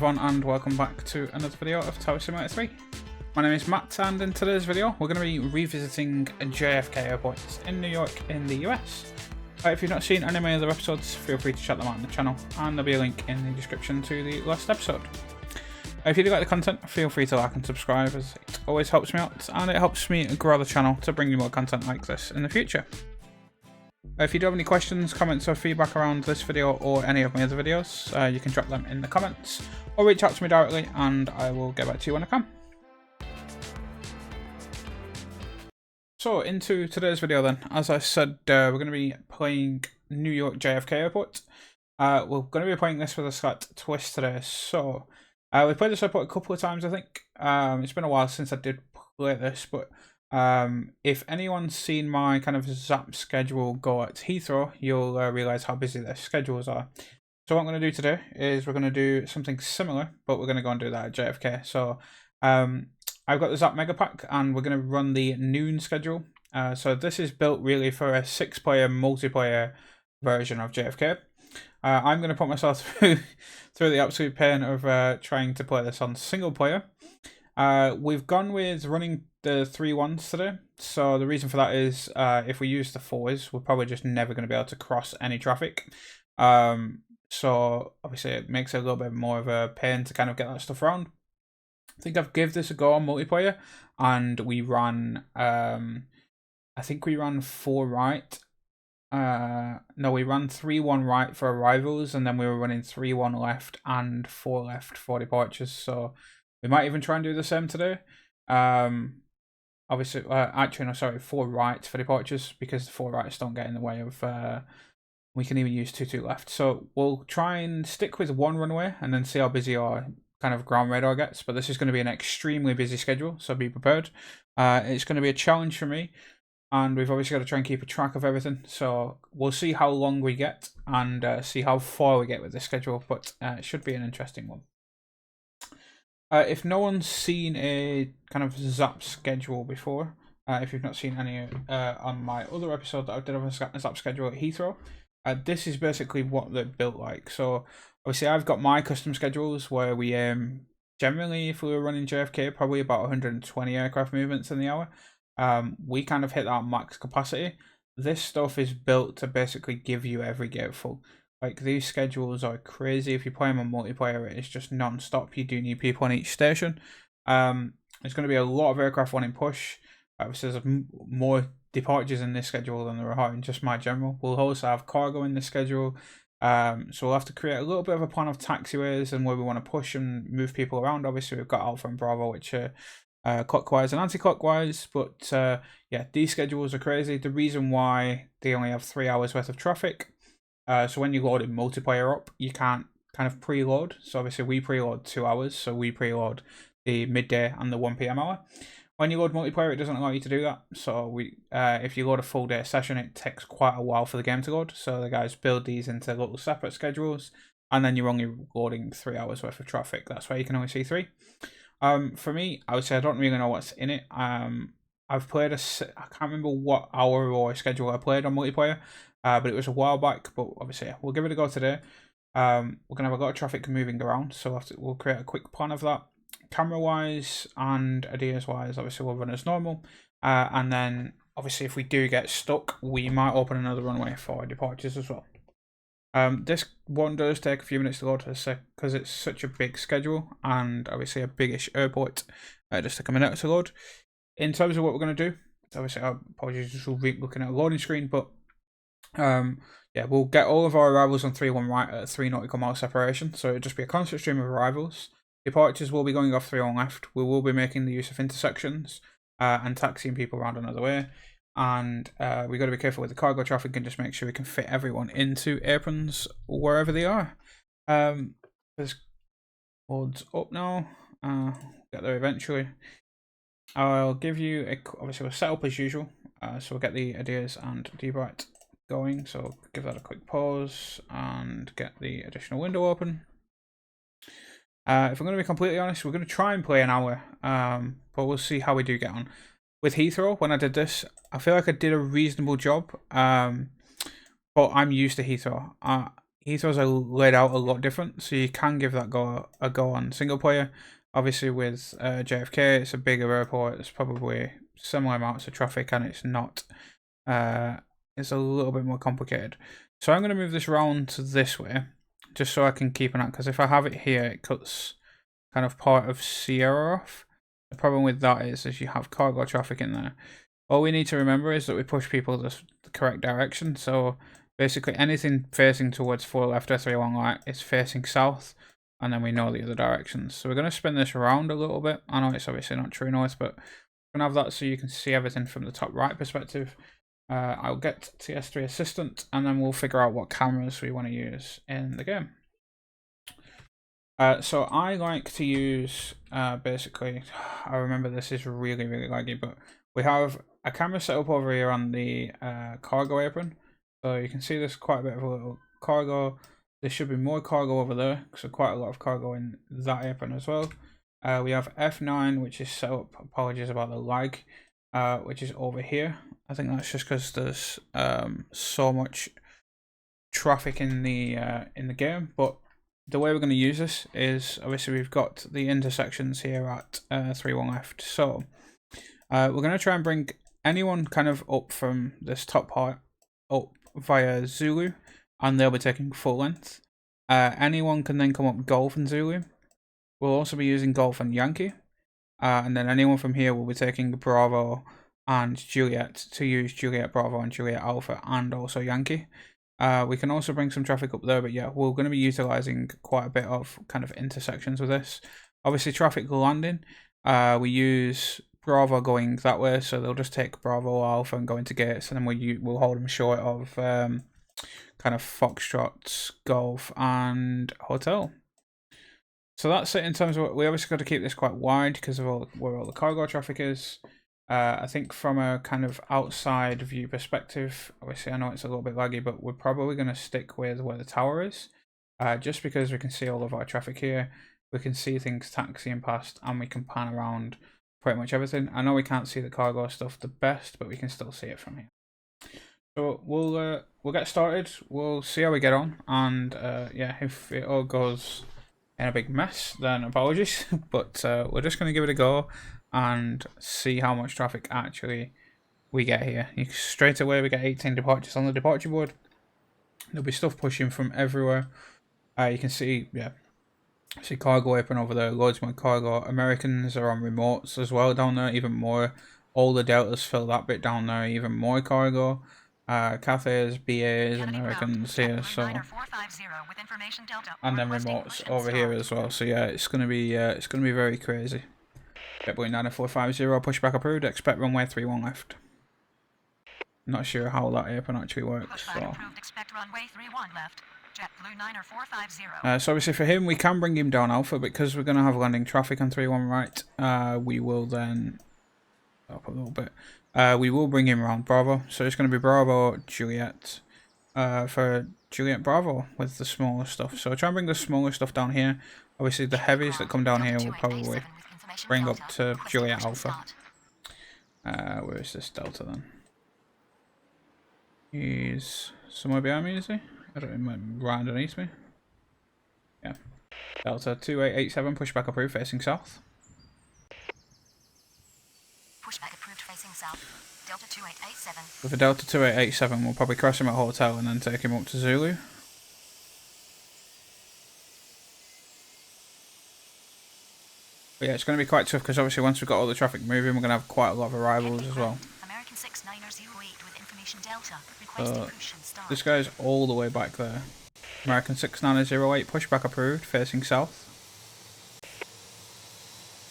everyone, and welcome back to another video of Tower Simulator 3. My name is Matt, and in today's video we're going to be revisiting JFK Airport in New York in the US. If you've not seen any of my other episodes, feel free to check them out on the channel, and there'll be a link in the description to the last episode. If you do like the content, feel free to like and subscribe, as it always helps me out and it helps me grow the channel to bring you more content like this in the future. If you do have any questions, comments or feedback around this video or any of my other videos, you can drop them in the comments or reach out to me directly and I will get back to you when I can. So into today's video then, as I said, we're going to be playing New York JFK Airport. We're going to be playing this with a slight twist today. So we've played this airport a couple of times, I think. It's been a while since I did play this, but if anyone's seen my kind of ZAP schedule go at Heathrow, you'll realise how busy their schedules are. So what I'm going to do today is we're going to do something similar, but we're going to go and do that at JFK. So I've got the ZAP Mega Pack and we're going to run the noon schedule. So this is built really for a 6-player multiplayer version of JFK. I'm going to put myself through the absolute pain of trying to play this on single player. We've gone with running the 3-1s today. So the reason for that is if we use the 4s, we're probably just never going to be able to cross any traffic. So obviously it makes it a little bit more of a pain to kind of get that stuff around. I think I've given this a go on multiplayer and we ran, I think we ran 4 right. No, we ran 3-1 right for arrivals and then we were running 3-1 left and 4 left for departures. So we might even try and do the same today. Obviously, actually, no, sorry, 4 right for departures because the 4 rights don't get in the way of. We can even use 2-2 left. So we'll try and stick with 1 runway and then see how busy our kind of ground radar gets. But this is going to be an extremely busy schedule, so be prepared. It's going to be a challenge for me, and we've obviously got to try and keep a track of everything. So we'll see how long we get and see how far we get with this schedule. But it should be an interesting one. If no one's seen a kind of ZAP schedule before, if you've not seen any on my other episode that I did of a ZAP schedule at Heathrow, this is basically what they're built like. So obviously I've got my custom schedules where we generally, if we were running JFK, probably about 120 aircraft movements in the hour. We kind of hit that max capacity. This stuff is built to basically give you every gate full. Like, these schedules are crazy. If you play them on multiplayer, it's just non-stop. You do need people on each station. There's going to be a lot of aircraft wanting push. Obviously, there's more departures in this schedule than there are in just my general. We'll also have cargo in this schedule. So we'll have to create a little bit of a plan of taxiways and where we want to push and move people around. Obviously, we've got Alpha and Bravo, which are clockwise and anti-clockwise. But yeah, these schedules are crazy. The reason why they only have 3 hours worth of traffic. So when you load in multiplayer up, you can't kind of preload. So obviously we preload 2 hours, so we preload the midday and the 1 PM hour. When you load multiplayer, it doesn't allow you to do that. So if you load a full day session, it takes quite a while for the game to load. So the guys build these into little separate schedules, and then you're only loading 3 hours worth of traffic. That's why you can only see 3. For me, I would say I don't really know what's in it. I've played I can't remember what hour or schedule I played on multiplayer. But it was a while back, but obviously we'll give it a go today. We're going to have a lot of traffic moving around, so we'll create a quick plan of that. Camera-wise and ideas-wise, obviously we'll run as normal. And then, obviously, if we do get stuck, we might open another runway for departures as well. This one does take a few minutes to load because it's such a big schedule and obviously a biggish airport. Just take a minute to load. In terms of what we're going to do, obviously, apologies, just looking at a loading screen, but yeah, we'll get all of our arrivals on 3-1 right at 3 nautical mile separation, so it'll just be a constant stream of arrivals. Departures will be going off 3-1 left. We will be making the use of intersections and taxiing people around another way, and we've got to be careful with the cargo traffic and just make sure we can fit everyone into aprons wherever they are. There's loads up now. Get there eventually. I'll give you obviously we'll set up as usual, so we'll get the ideas and debright going, so give that a quick pause and get the additional window open. If I'm going to be completely honest, we're going to try and play an hour, but we'll see how we do get on. With Heathrow, when I did this, I feel like I did a reasonable job, but I'm used to Heathrow. Heathrow's are laid out a lot different, so you can give that a go on single player. Obviously, with JFK, it's a bigger airport. It's probably similar amounts of traffic, and it's not. It's a little bit more complicated. So I'm going to move this around to this way, just so I can keep an eye. Because if I have it here, it cuts kind of part of Sierra off. The problem with that is you have cargo traffic in there. All we need to remember is that we push people the correct direction. So basically anything facing towards 4 left S31 right is facing south, and then we know the other directions. So we're going to spin this around a little bit. I know it's obviously not true north, but we're going to have that so you can see everything from the top right perspective. I'll get TS3 assistant, and then we'll figure out what cameras we want to use in the game. So I like to use basically, I remember this is really laggy, but we have a camera set up over here on the cargo apron. So you can see there's quite a bit of a little cargo. There should be more cargo over there, so quite a lot of cargo in that apron as well. We have F9, which is set up, apologies about the lag, which is over here. I think that's just because there's so much traffic in the game, but the way we're going to use this is obviously we've got the intersections here at 31 left. So we're going to try and bring anyone kind of up from this top part up via Zulu, and they'll be taking full length. Anyone can then come up Golf and Zulu. We'll also be using Golf and Yankee. And then anyone from here will be taking Bravo and Juliet to use Juliet Bravo and Juliet Alpha and also Yankee. We can also bring some traffic up there, but yeah, we're going to be utilizing quite a bit of kind of intersections with this. Obviously, traffic landing, we use Bravo going that way, so they'll just take Bravo Alpha and go into gates, and then we'll hold them short of kind of Foxtrot, Golf, and Hotel. So that's it in terms of, we obviously got to keep this quite wide because of where all the cargo traffic is. I think from a kind of outside view perspective, obviously I know it's a little bit laggy, but we're probably going to stick with where the tower is, just because we can see all of our traffic here. We can see things taxiing past, and we can pan around pretty much everything. I know we can't see the cargo stuff the best, but we can still see it from here. So we'll get started. We'll see how we get on, and yeah, if it all goes in a big mess, then apologies. But we're just going to give it a go and see how much traffic actually we get here. Straight away we get 18 departures on the departure board. There'll be stuff pushing from everywhere. You can see, yeah, see cargo open over there, loads more cargo. Americans are on remotes as well down there, even more. All the deltas fill that bit down there, even more cargo. Cathays, BAs, Americans here, so, and then remotes over here as well. So yeah, it's gonna be very crazy. JetBoy 9450, pushback approved. Expect runway 31 left. Not sure how that apron actually works. So. So obviously for him, we can bring him down Alpha because we're gonna have landing traffic on 31 right. We will then up a little bit. We will bring him around Bravo. So it's going to be Bravo, Juliet, for Juliet Bravo with the smaller stuff. So try and bring the smaller stuff down here. Obviously the heavies that come down here will probably bring up to Juliet Alpha. Where is this Delta then? He's somewhere behind me, is he? I don't know, right underneath me. Yeah. Delta 2887, pushback approved, facing south. Pushback approved facing south. Delta 2887. With a Delta 2887, we'll probably crash him at Hotel and then take him up to Zulu. But yeah, it's going to be quite tough because obviously once we've got all the traffic moving, we're going to have quite a lot of arrivals as well. American 6908 with information Delta. This guy's all the way back there. American 6908, pushback approved, facing south.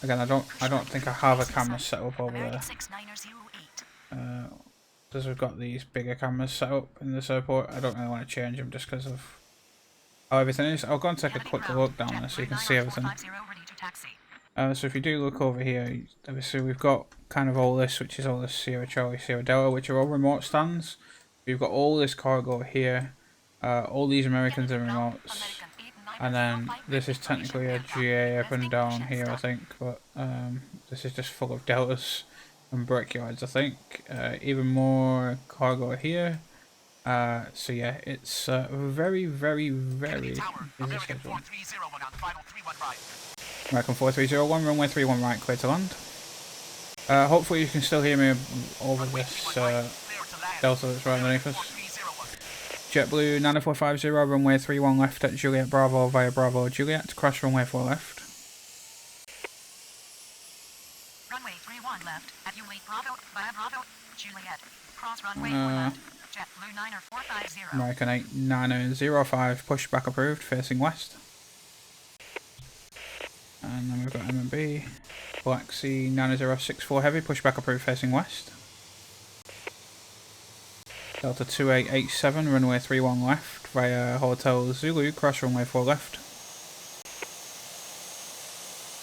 Again, I don't think I have a camera set up over there. Because we've got these bigger cameras set up in this airport, I don't really want to change them just because of how everything is. I'll go and take a quick look down there so you can see everything. So if you do look over here, obviously we've got kind of all this, which is all this Sierra Charlie, Sierra Delta, which are all remote stands. We've got all this cargo here, all these Americans are remotes, and then this is technically a GA up and down here, I think, but this is just full of Deltas and brickyards, I think. Even more cargo here, So yeah, it's a very, very, very busy schedule. American 4301, runway 31 right, clear to land. Hopefully you can still hear me over this Delta that's right underneath us. JetBlue 9450, runway 31 left at Juliet Bravo via Bravo Juliet, cross runway 4 left. Runway 31 left at Juliet Bravo via Bravo Juliet, cross runway 4 left. JetBlue 9450. American 8905, pushback approved, facing west. And then we've got M&B. Black Sea 9064 heavy, pushback approved, facing west. Delta 2887, runway 31 left via Hotel Zulu, cross runway 4 left.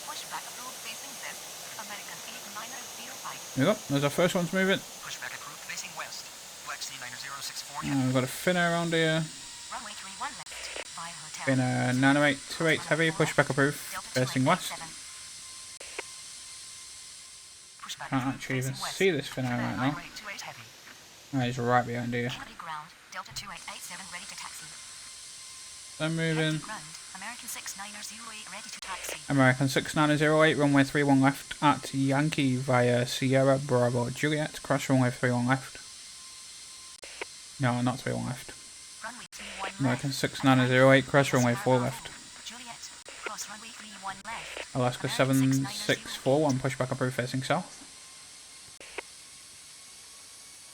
Pushback approved facing west. American 8905. There we go, there's our first one's moving. Pushback approved facing west. Black Sea 9064. We've got a Finnair around here. Runway 31 left via Hotel. Finnair 9828 heavy, pushback approved, facing west. Can't actually even see this Finnair right now. Oh, he's right behind here. Delta 2887 ready to taxi. They're moving. American 6908 ready to taxi. American 6908, runway 31 left at Yankee via Sierra Bravo Juliet, cross runway 31 left. No, not 31 left. Runway 31 American 6908, cross runway 4 left. Juliet, cross runway 31 left. Alaska 7641, pushback approved, facing south.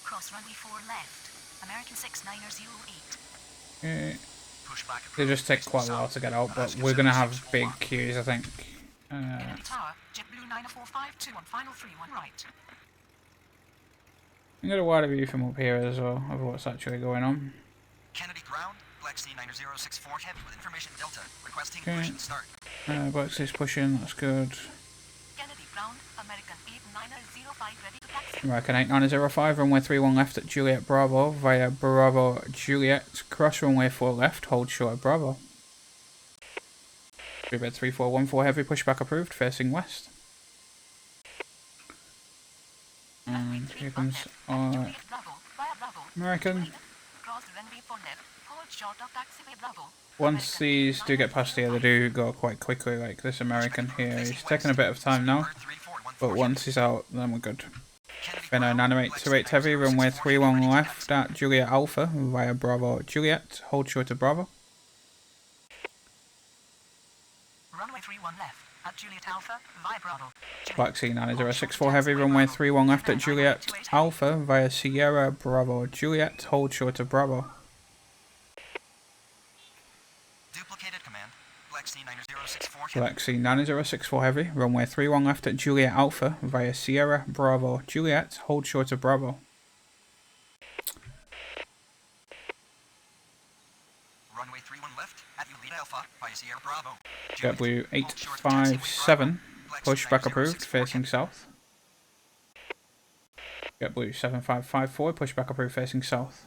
Cross runway 4 left. American 6908. Okay. They just take quite a while to get out, but we're going to have big queues, I think. Kennedy Tower, JetBlue 9452 on final 31 right. I'm going to wide view from up here as well of what's actually going on. Kennedy ground, Black Sea 9064 heavy with information Delta, requesting Okay. push and start. Black Sea's pushing, that's good. Kennedy ground, American 8905 ready to taxi. American 8905, runway 31 left at Juliet Bravo via Bravo Juliet, cross runway 4 left, hold short of Bravo. Bed 3414 heavy, pushback approved, facing west. And here comes our Juliet Bravo via Bravo. American. Cross runway 4 left. Hold short of taxiway Bravo. Once these do get past here, they do go quite quickly, like this American here. He's taking a bit of time now, but once he's out, then we're good. Finnair 9828 heavy, runway 31 left at Juliet Alpha via Bravo Juliet, hold short of Bravo. Runway 31 left at Juliet Alpha via Bravo. Black Sea 9064 heavy, runway 31 left at Juliet Alpha via Sierra Bravo Juliet, hold short of Bravo. Duplicated command, Black Sea 9064 heavy. Black Sea 9064 heavy, runway 31 left at Juliet Alpha via Sierra Bravo Juliet, hold short of Bravo. Runway 31 left at Juliet Alpha via Sierra Bravo. JetBlue 857, pushback approved, facing south. JetBlue 7554, pushback approved, facing south.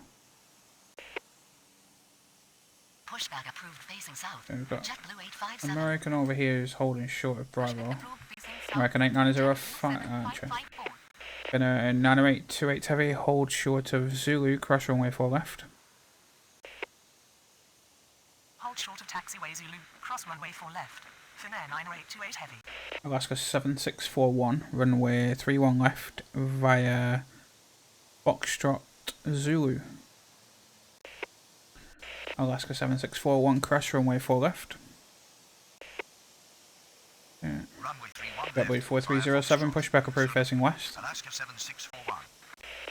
Pushback approved facing south. Then we've got JetBlue 857. American over here is holding short of Bravo. Pushback approved facing south. American 8905, check. Finnair 9828 heavy, hold short of Zulu, cross runway 4 left. Hold short of taxiway Zulu. Cross runway 4 left. Finnair 9828 heavy. Alaska 7641, runway 31 left via Foxtrot Zulu. Alaska 7641, crash runway 4 left. Yeah. Runway 31 JetBlue 4307, pushback approved, facing west. Alaska 7641.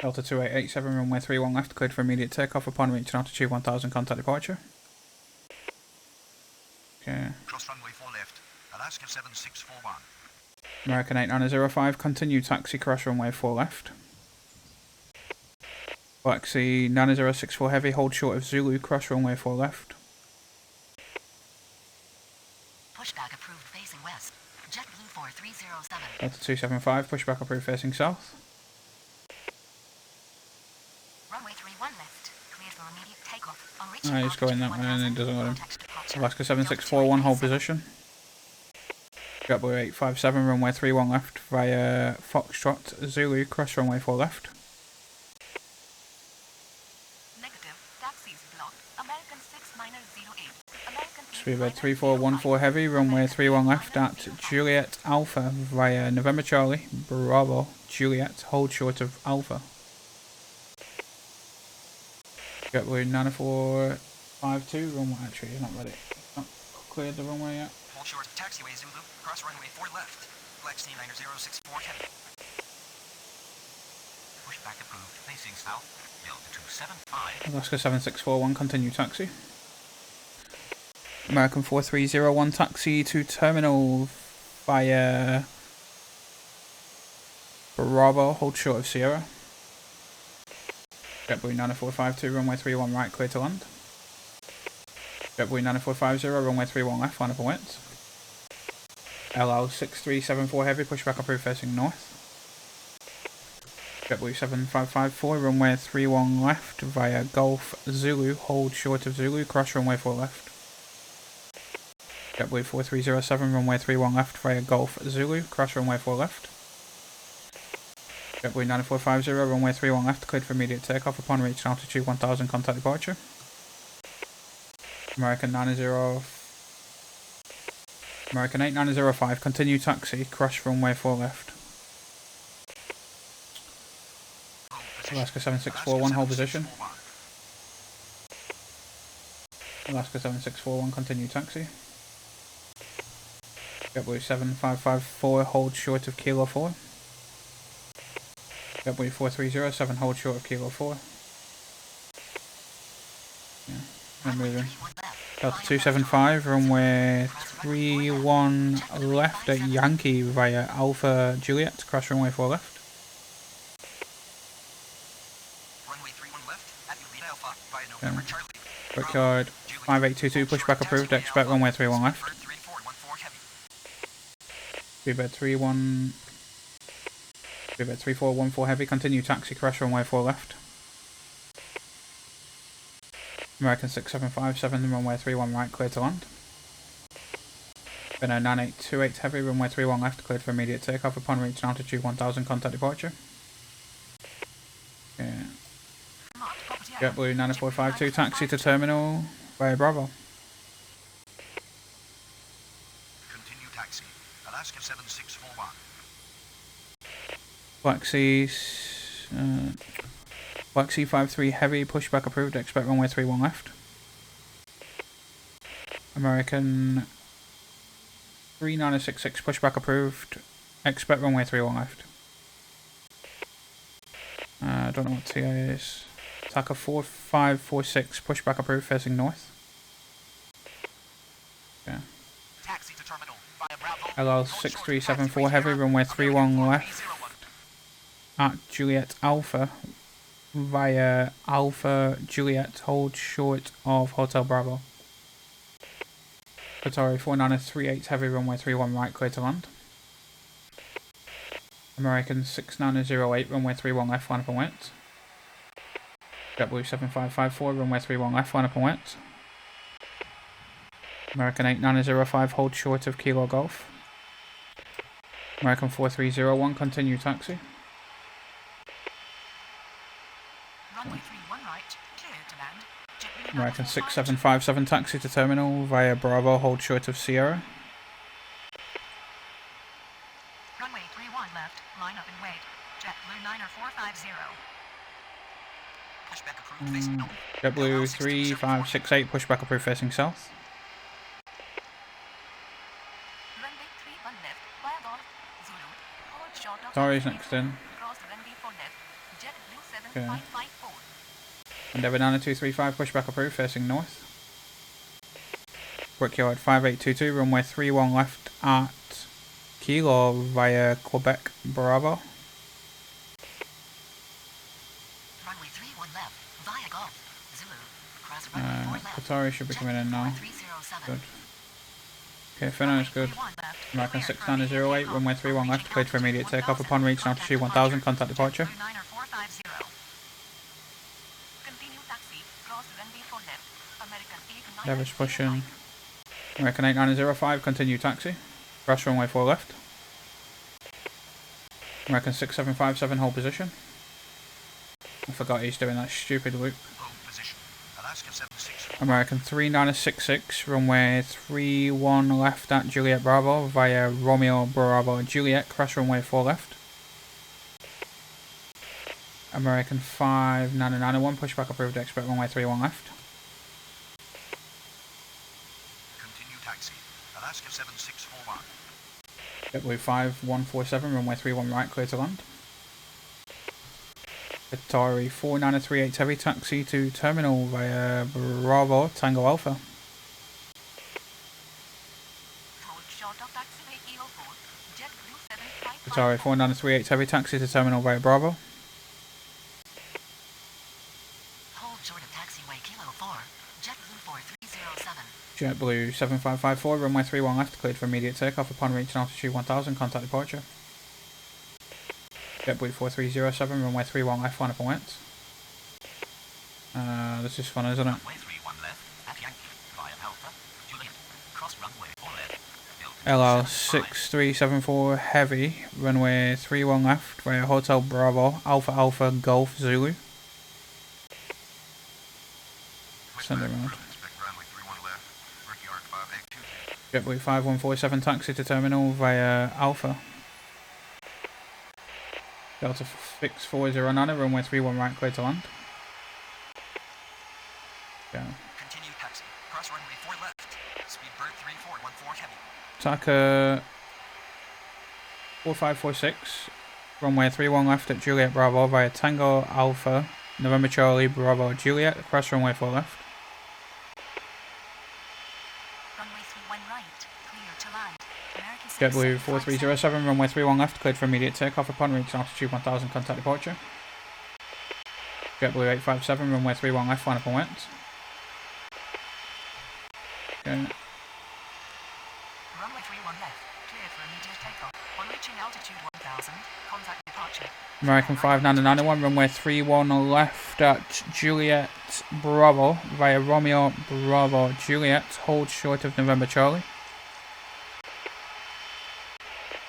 Delta 2887, runway 31 left, cleared for immediate takeoff upon reaching altitude 1000, contact departure. Okay. Cross runway 4 left, Alaska 7641. American 8905, continue taxi, cross runway 4 left. Black Sea 9064 heavy, hold short of Zulu, cross runway 4 left. Pushback approved facing west. JetBlue 4307. Delta 275, pushback approved, facing south. Runway 31 left. Cleared for immediate takeoff. On reaching He's going that way and it doesn't let him. contact departure. Alaska 7641, hold position. JetBlue 857, runway 31 left via Foxtrot Zulu, cross runway 4 left. Negative. blocked. American 6908. American Speedbird 3414 heavy, runway 31 left at Juliet Alpha via November Charlie, Bravo, Juliet, hold short of Alpha. JetBlue 9452, runway, actually he's not ready. Not cleared the runway yet. Hold short of taxiway Zulu. Cross runway 4 left. Black 9064 heavy. Pushback approved. Facing south. Delta 275. Alaska 7641, continue taxi. American 4301, taxi to terminal via Bravo, hold short of Sierra. JetBlue 9452, runway 31 right, clear to land. JetBlue 9450, runway 31 left, line up and wait. LL 6374 heavy, pushback approved facing north. JetBlue 7554, runway 31 left via Golf Zulu, hold short of Zulu, cross runway 4 left. JetBlue 4307, runway 31 left via Golf Zulu, cross runway 4 left. JetBlue 9450, runway 31 left, cleared for immediate takeoff upon reaching altitude 1000, contact departure. American 8905, continue taxi, crash runway 4 left. Alaska 7641, hold position. Alaska 7641, continue taxi. JetBlue 7554, hold short of Kilo 4. JetBlue 4307, hold short of Kilo 4. Yeah, we're moving. Delta 275, runway 31 left at Yankee via Alpha Juliet, cross runway 4 left. Runway 31 left at Juliet Alpha via November Charlie. Brickyard 5822, pushback approved, expect runway 31 left. 3414 heavy. Speedbird 3414 heavy, continue taxi, crash runway 4 left. American 6757, runway 31 right, clear to land. Benno 9828 heavy, runway 31 left, cleared for immediate takeoff upon reaching altitude 1000, contact departure. Yeah. JetBlue 9452, taxi to terminal via Bravo. Continue taxi. Alaska 7641. Black Sea 53 heavy, pushback approved, expect runway 31 left. American 3966, pushback approved, expect runway 31 left. I don't know what TA is. Taka 4546, pushback approved, facing north. Yeah. Taxi to terminal via Bravo. LL 6374 heavy, runway 31 left at Juliet Alpha via Alpha Juliet, hold short of Hotel Bravo. Qatari 4938 heavy, runway 31 right, clear to land. American 6908, runway 31 left, line up and wait. JetBlue 7554, runway 31 left, line up and wait. American 8905, hold short of Kilo Golf. American 4301, continue taxi. Runway 31 right, clear to land. JetBlue American 9452. 6757, taxi to terminal via Bravo, hold short of Sierra. Runway 31 left, line up and wait. JetBlue 90450. Pushback approved facing north. JetBlue 3568, pushback approved facing south. Runway 31 left, via Golf Zulu. Hold short of Qatari's next in. Cross runway 4 left. JetBlue Okay. 7554. Endeavour 9235, pushback approved, facing north. Brickyard 5822, runway 31 left at Kilo via Quebec Bravo. Runway 31 left, via Golf Zulu. Cross runway 4 left. Qatari should be coming in now. 307. Good. Okay, Finno is good. 31 left, American clear. 6908, runway 31 left, cleared for immediate takeoff upon reaching altitude 1000, contact departure. JetBlue 90450. Continue taxi, cross runway 4 left. American 8905. Endeavour's pushing. American 8905, continue taxi. Cross runway 4 left. American 6757, hold position. I forgot he's doing that stupid loop. Hold position. Alaska Alaska 76. American 3966, runway 31 left at Juliet Bravo via Romeo Bravo Juliet, cross runway 4 left. American 5991, pushback approved, expect runway 31 left. Continue taxi. Alaska 7641. JetBlue 5147, runway 31 right, clear to land. Atari 4938 heavy, taxi to terminal via Bravo Tango Alpha. Hold short of taxiway Kilo 4. JetBlue 755. Atari 4938 heavy, taxi to terminal via Bravo. Hold short of taxiway Kilo 4. JetBlue 4307. JetBlue 7554, runway 31 left, cleared for immediate takeoff upon reaching altitude 1000, contact departure. JetBlue 4307, runway 31 left, line up and wait. This is fun, isn't it? Runway 31 left at Yankee via Alpha. Juliet. Cross runway 4 left. LL 6374 heavy, runway 31 left via Hotel Bravo, Alpha Alpha Golf Zulu. Send it around. Expect runway 31 left. York 582. JetBlue 5147, taxi to terminal via Alpha. Delta 6409, runway 31 right, clear to land. Yeah. Continue taxi. Cross runway 4 left. Speedbird 3414 heavy. Taka 4546, runway 31 left at Juliet Bravo via Tango Alpha, November Charlie Bravo Juliet, cross runway 4 left. Runway 31 right. Clear to land. American JetBlue 6757. 4307, runway 31 left, cleared for immediate takeoff upon reaching altitude 1000, contact departure. JetBlue 857, runway 31 left, line up and wait. Okay. Runway 31 left. Cleared for immediate takeoff. On reaching altitude 1000, contact departure. American 5991, runway 31 left at Juliet Bravo via Romeo Bravo Juliet, hold short of November Charlie.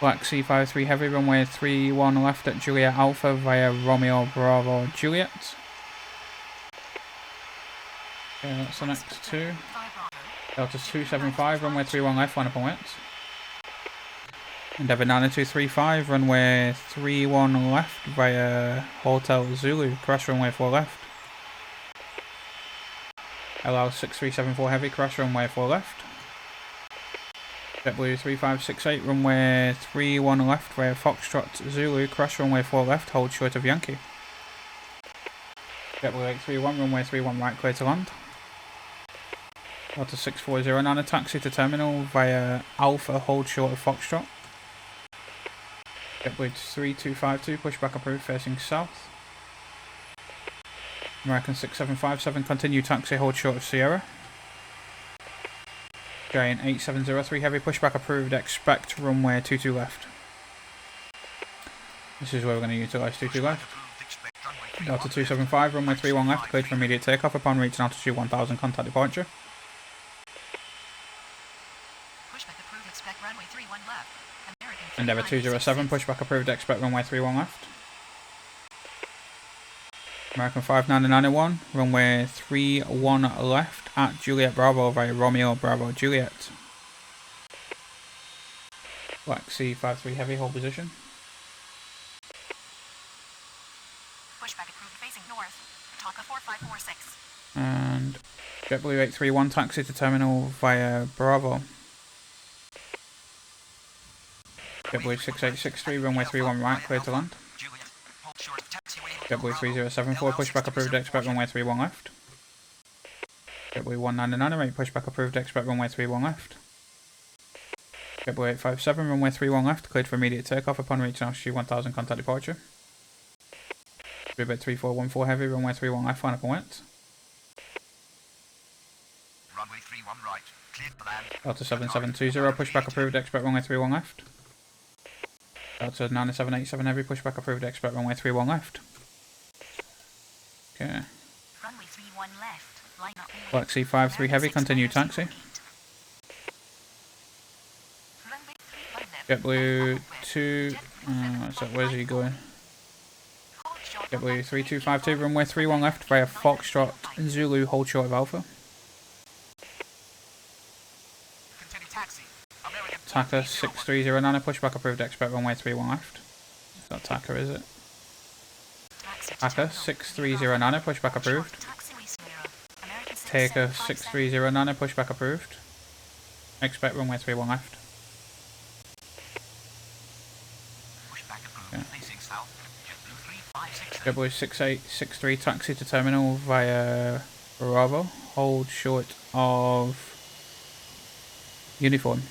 Black C53 heavy, runway 31 left at Juliet Alpha via Romeo Bravo Juliet. Okay, that's the next two. 5 Bravo. Delta 275, runway 31 left, line up and wait. Endeavour 9235, runway 31 left via Hotel Zulu, crash runway 4 left. LL 6374 heavy, crash runway 4 left. JetBlue 3568, runway 31 left via Foxtrot Zulu, crash runway 4 left, hold short of Yankee. JetBlue 831, runway 31 right, clear to land. Delta 6409, a taxi to terminal via Alpha, hold short of Foxtrot. JetBlue 3252, pushback approved, facing south. American 6757, continue taxi, hold short of Sierra. Giant 8703, heavy, pushback approved, expect runway 22 left. This is where we're going to utilise 22 left. Delta 275, runway 31 left, cleared for immediate takeoff upon reaching altitude 1000, contact departure. Pushback approved. Expect runway 31 left. American Endeavour 207, pushback approved, expect runway 31 left. American 5991, runway 31 left at Juliet Bravo via Romeo Bravo Juliet. Black C53 heavy, hold position. Pushback approved. Facing north. Taka 4546. And JetBlue 831, taxi to terminal via Bravo. JetBlue 6863, runway 31 right, clear to land. Juliet. Hold short of taxiway. JetBlue 3074, pushback approved, expect runway 31 left. JetBlue 1998, pushback approved, expect runway 31 left. JetBlue 857, runway 31 left, cleared for immediate takeoff upon reaching altitude 1000, contact departure. Bit 3414 heavy, runway 31 left, line up and wait. Runway 31 right. Cleared for land. Delta 7720, pushback approved, expect runway 31 left. Delta 9787 heavy, pushback approved, expect runway 31 left. Okay. Runway 31 left. Line up. Black C53 heavy, continue taxi. Runway 31 left. JetBlue 2, where's he going? Hold short JetBlue 3252, runway 31 left via Foxtrot Zulu, hold short of Alpha. Continue taxi. American Tacker 6309, pushback approved, expect runway 31 left. Is that Tacker, is it? Taxi to Tacker terminal. 6309, pushback approved. Taxiway Sierra. American Taker 6757. 6309, pushback approved. Expect runway 31 left. Pushback approved. Yeah. Facing south. JetBlue 3567. JetBlue 6863, taxi to terminal via Bravo, hold short of Uniform.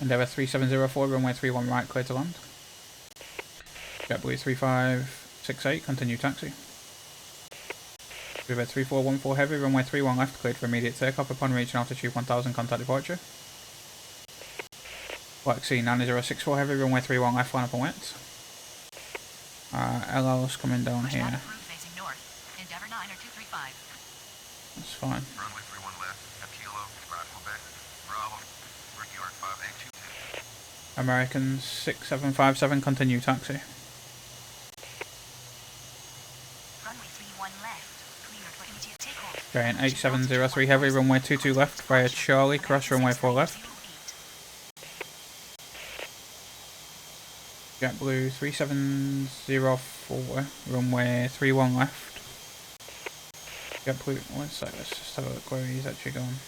Endeavour 3704, runway 31 right, clear to land. JetBlue 3568, continue taxi. River 3414 heavy, runway 31 left, cleared for immediate takeoff upon reaching altitude 1000, contact departure. Black Sea 9064 heavy, runway 31 left, line up and wet. LL's coming down Pushback here. approved facing north. Endeavor 90235. That's fine. runway 31 left at Kilo, Brad, Quebec. Bravo. York 5822. American 6757, continue taxi. Runway 31 left. Cleared for immediate takeoff. Giant 8703 heavy, runway 22 left via Charlie, cross runway 4 left. JetBlue 3704, runway 31 left. JetBlue, one sec, let's just have a look where he's actually going.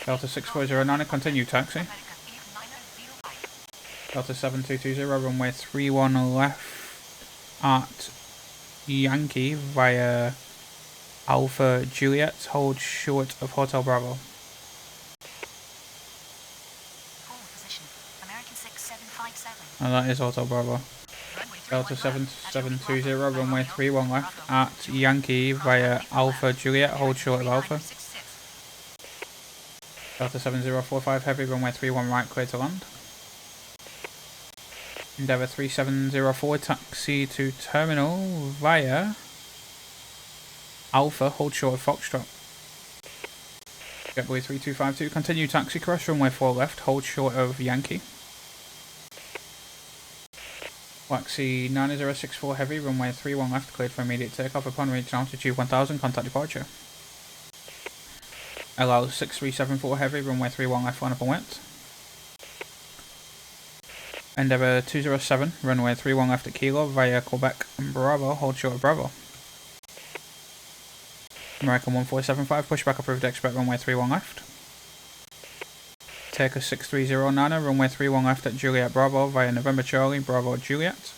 Delta 6409, continue taxi. Delta 7220, runway 31 left at Yankee via Alpha Juliet, hold short of Hotel Bravo. Hold position. American 6757. And that is Hotel Bravo. Runway 31 Delta left. 7720, runway 31 left at Yankee via Alpha Juliet, hold short of Alpha. Delta 7045 heavy, runway 31 right, clear to land. Endeavour 3704, taxi to terminal via Alpha, hold short of Foxtrot. JetBlue 3252, continue taxi cross, runway 4 left, hold short of Yankee. Black Sea 9064 heavy, runway 31 left, cleared for immediate takeoff upon reaching altitude 1000, contact departure. LL 6374 heavy, runway 31 left, line up and wet. Endeavour 207, runway 31 left at Kilo via Quebec and Bravo, hold short of Bravo. American 1475, pushback approved, expect runway 31 left. Taker 6309, runway 31 left at Juliet Bravo via November Charlie, Bravo Juliet.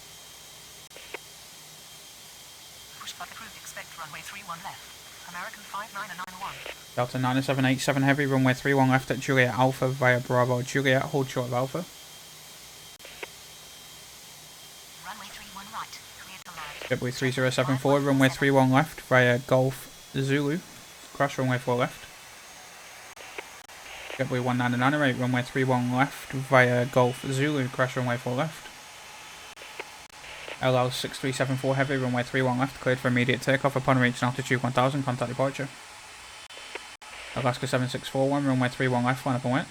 Pushback approved. Expect runway 31 left. American 5991. Delta 9787 heavy, runway 31 left at Juliet Alpha via Bravo Juliet, hold short of Alpha. Runway 31 right. Cleared to land. JetBlue 3074, runway 31 left via Golf Zulu, crash runway 4 left. JetBlue 1998, runway 31 left via Golf Zulu, crash runway 4 left. LL 6374 heavy, runway 31 left, cleared for immediate takeoff upon reaching altitude 1000, contact departure. Alaska 7641, runway 31 left, line up and wet.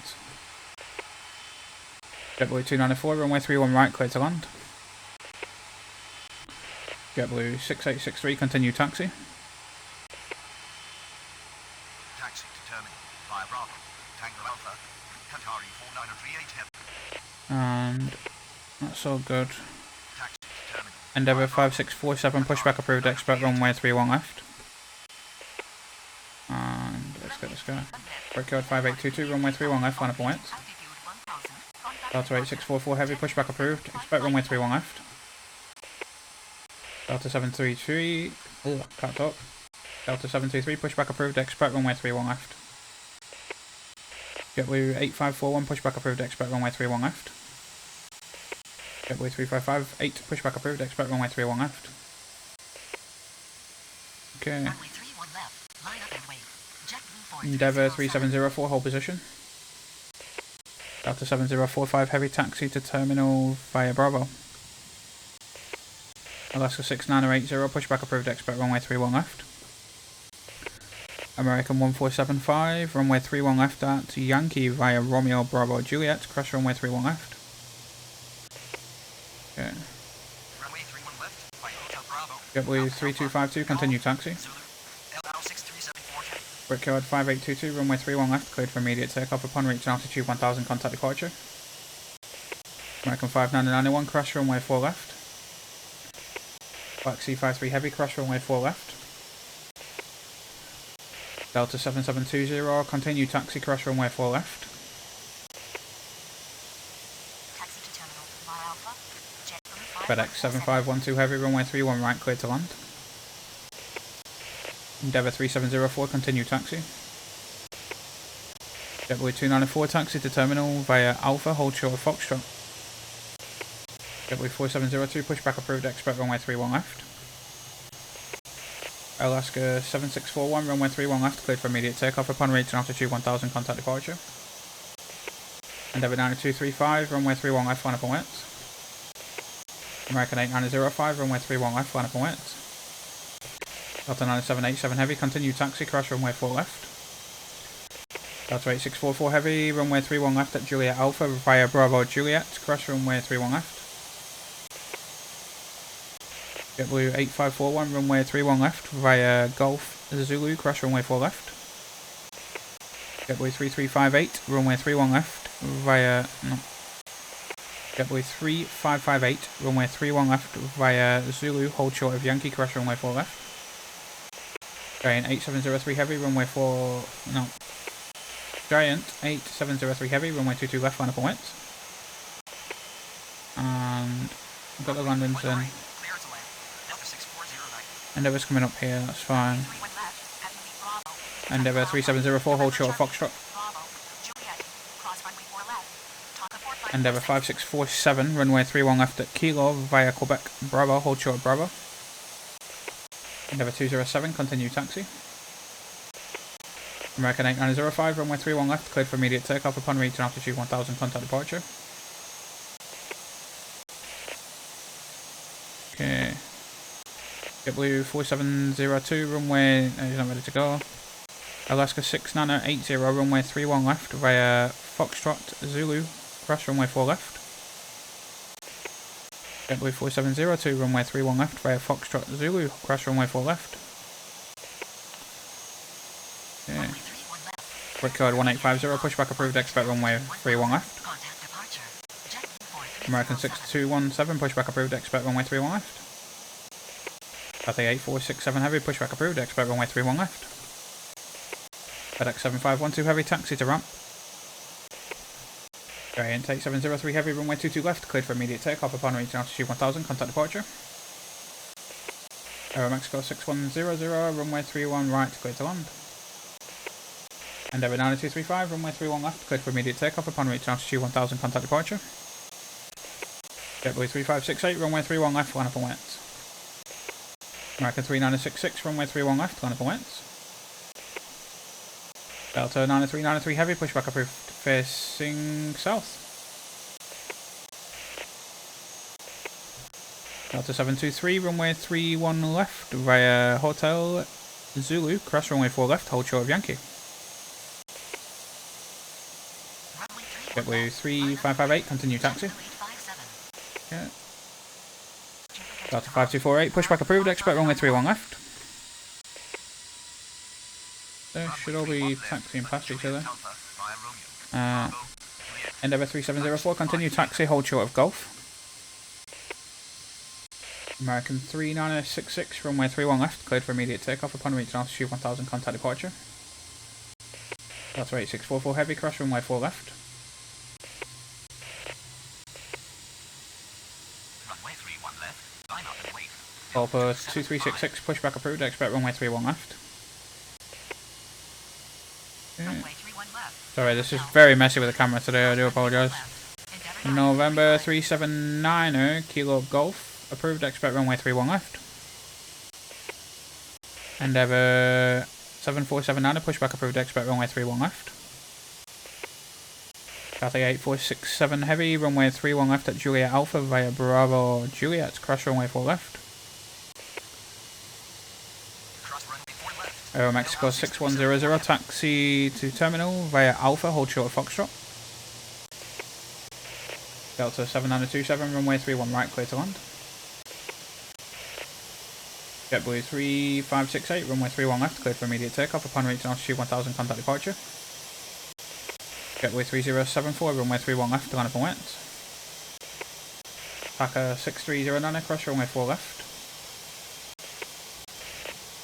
JetBlue 294, runway 31 right, cleared to land. JetBlue 6863, continue taxi. Taxi to terminal via Bravo. Tango Alpha. Qatari 49038 heavy. And that's all good. Taxi to terminal. Endeavour 5647, pushback approved, expect runway 31 left. And let's get this guy. Brickyard 5822, runway 31 left, line up and wet. Altitude 1000. Contact Delta 8644 heavy, pushback approved, expect runway 31 left. Delta 733, cut up. Delta 723, pushback approved, expect runway 31 left. JetBlue 8541, pushback approved, expect runway 31 left. JetBlue 3558, pushback approved, expect runway 31 left. Okay. Runway 31 left. Line up and wave. JetBlue 4. Endeavour 3704, hold position. Delta 7045, heavy taxi to terminal via Bravo. Alaska 6980, pushback approved, expect runway 31 left. American 1475, runway 31 left at Yankee via Romeo Bravo Juliet, crash runway 31 left. Okay. JetBlue 3252, continue taxi. Zulu. LL 6374 heavy. Brickyard 5822, runway 31 left, cleared for immediate takeoff upon reaching altitude 1000, contact departure. American 5991, crash runway 4 left. Black C53 heavy, crash runway 4 left. Delta 7720, continue taxi, crash runway 4 left. Taxi to terminal via Alpha. JetBlue FedEx 7512 heavy, runway 31 right, cleared to land. Endeavour 3704, continue taxi. JetBlue 294, taxi to terminal via Alpha, hold short of Foxtrot. JetBlue 4702, pushback approved, expect runway 31 left. Alaska 7641, runway 31 left, cleared for immediate takeoff upon reaching altitude 1000, contact departure. Endeavour 9235, runway 31 left, line up and wet. American 8905, runway 31 left, line up and wet. Delta 9787 heavy, continue taxi, crash runway 4 left. Delta 8644 heavy, runway 31 left at Juliet Alpha via Bravo Juliet, crash runway 31 left. JetBlue 8541, runway 31 left via Golf Zulu, crash runway 4 left. JetBlue 3358, runway 31 left via... no. JetBlue 3558, runway 31 left via Zulu, hold short of Yankee, crash runway 4 left. Giant 8703 heavy, runway 4... no. Giant 8703 heavy, runway 22 left, line up and wet. And I've got the landings in. Clear to land. Delta 6409. Endeavour's coming up here, that's fine. 31 left at Louis Bravo. Endeavour 3704, hold short of Foxtrot. Bravo. Juliet. Cross runway 4 left. Tonka 45. Endeavour 5647, runway 31 left at Kilo via Quebec Bravo, hold short of Bravo. Endeavour 207, continue taxi. American 8905, runway 31 left, cleared for immediate takeoff upon reaching altitude 1000, contact departure. Okay. JetBlue 4702, runway, he's not ready to go. Alaska 6980, runway 31 left via Foxtrot Zulu, crash runway 4 left. JetBlue 4702, runway 31 left via Foxtrot Zulu, crash runway 4 left. Okay. Brickyard 1850, pushback approved, expect runway 31 left. Contact departure. JetBlue 43. American 6217, pushback approved, expect runway 31 left. Cathay 8467 heavy, pushback approved, expect runway 31 left. FedEx 7512 heavy, taxi to ramp. Giant 8703 heavy, runway 22 left, cleared for immediate takeoff upon reaching altitude 1000, contact departure. Aeromexico 6100, runway 31 right, cleared to land. Endeavour 9235, runway 31 left, cleared for immediate takeoff upon reaching altitude 1000, contact departure. JetBlue 3568, runway 31 left, line up and wet. American 3966, runway 31 left, line up and wet. Delta 9393 heavy, pushback approved, facing south. Delta 723, runway 31 left via Hotel Zulu, crash runway 4 left, hold short of Yankee. JetBlue 3558, continue taxi. Yeah. Delta 5248, pushback approved, expect runway 31 left. They should all be taxiing past each other. Endeavour 3704, continue taxi, hold short of Golf. American 3966, runway 31 left, cleared for immediate takeoff upon reaching altitude 1000, contact departure. Delta 8644 heavy, crash runway 4 left. Runway 31 left. Line up and wait. Goalpost 2366, pushback approved, expect runway 31 left. Okay. Runway 31 left. Sorry, this is very messy with the camera today, I do apologise. November 3790, Kilo Golf, approved, expect runway 31 left. Endeavour 7479, pushback approved, expect runway 31 left. Cathay 8467 heavy, runway 31 left at Juliet Alpha via Bravo Juliet, crash runway 4 left. Aeromexico 6100, taxi to terminal via Alpha, hold short of Foxtrot. Delta 7927, runway 31 right, clear to land. JetBlue 3568, runway 31 left, cleared for immediate takeoff upon reaching altitude 1000, contact departure. JetBlue 3074, runway 31 left, line up and wet. Packer 6309, cross runway 4 left.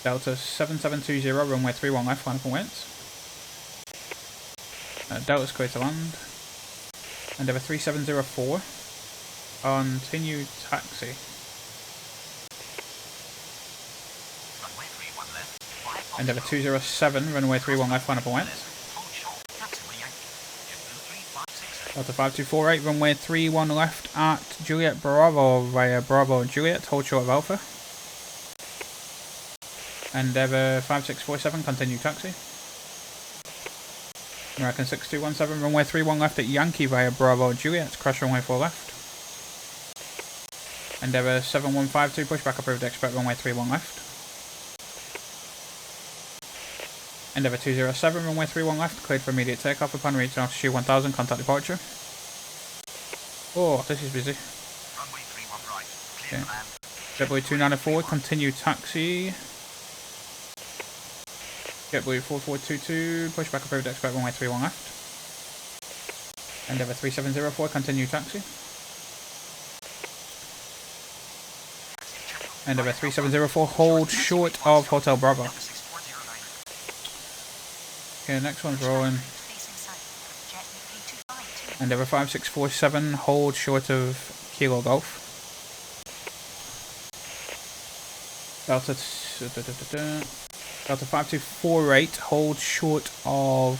Delta 7720, runway 31 left, line up and wet. Delta's clear to land. Endeavour 3704, continue taxi. Runway 31 left. 5 Endeavour 207, runway 31 left, line up and wet. Hold short. Taxiway Yankee. JetBlue 3568. Delta 5248, runway 31 left at Juliet Bravo via Bravo Juliet, hold short of Alpha. Endeavour 5647, continue taxi. American 6217, runway 31 left at Yankee via Bravo Juliet, crash runway 4 left. Endeavour 7152, pushback approved, expect runway 31 left. Endeavour 207, runway 31 left, cleared for immediate takeoff upon reaching altitude 1000, contact departure. Oh, this is busy. Runway 31 right. Clear Okay. to land. JetBlue 294, continue taxi. JetBlue 4422, pushback approved, expect runway 31 left. Endeavour 3704, continue taxi. Endeavour 3704, hold short of Hotel Bravo. Delta 6409. Okay, next one's rolling. Facing south. Jet UK 252. Endeavour 5647, hold short of Kilo Golf. Delta 5248, hold short of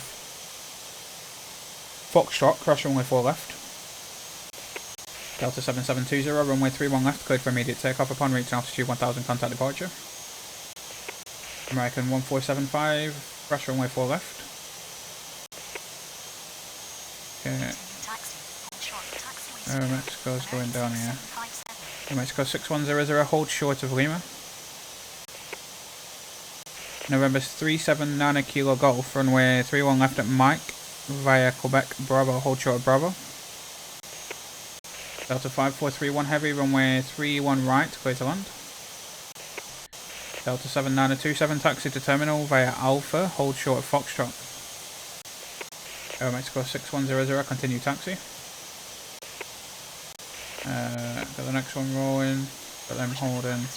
Foxtrot, crash runway 4 left. Delta 7720, runway 31 left, cleared for immediate takeoff upon reaching altitude 1000, contact departure. American 1475, crash runway 4 left. Okay, Taxi. Hold short. Taxiway Mexico's going down here. 57. Mexico 6100, hold short of Lima. November 379 Kilo Golf, runway 31 left at Mike via Quebec Bravo, hold short of Bravo. Delta 5431 Heavy, runway 31 right, clear to land. Delta 7927, taxi to terminal via Alpha, hold short of Foxtrot. Mexico 6100, continue taxi. Got the next one rolling, got them holding.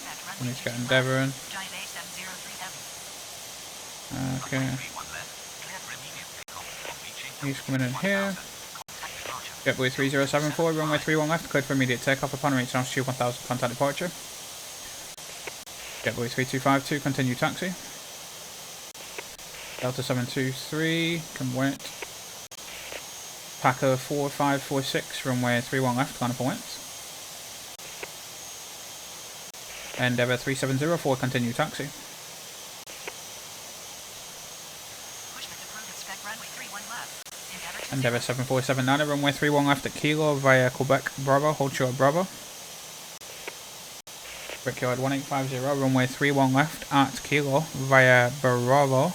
We need to get Endeavour in. Giant A7037. Okay, 31 left. Clear for immediate takeoff upon reaching he's coming in here. contact departure. JetBlue 3074, runway 31 left, cleared for immediate takeoff upon reaching altitude 1000, contact departure. JetBlue 3252, continue taxi. Delta 723, can wait. Packer 4546, runway 31 left, line up and wait. Endeavour 3704, continue taxi. Pushback approved. Expect runway 31 left. Endeavour 7479, runway 31 left at Kilo via Quebec Bravo, hold short of Bravo. Brickyard 1850, runway 31 left at Kilo via Bravo,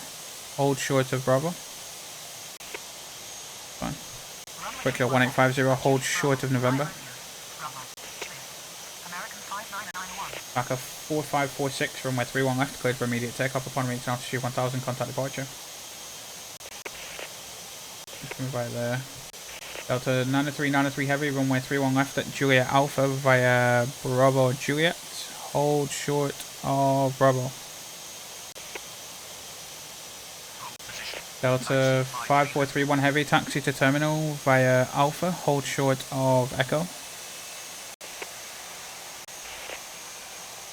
hold short of Bravo. Fine. Brickyard 1850, hold short of November. American 5991. Back of 4546, runway 31 left, cleared for immediate takeoff upon reaching altitude 1000, contact departure. Just coming by there. Delta 9393 Heavy, runway 31 left at Juliet Alpha via Bravo Juliet, hold short of Bravo. Delta 5431 Heavy, taxi to terminal via Alpha, hold short of Echo.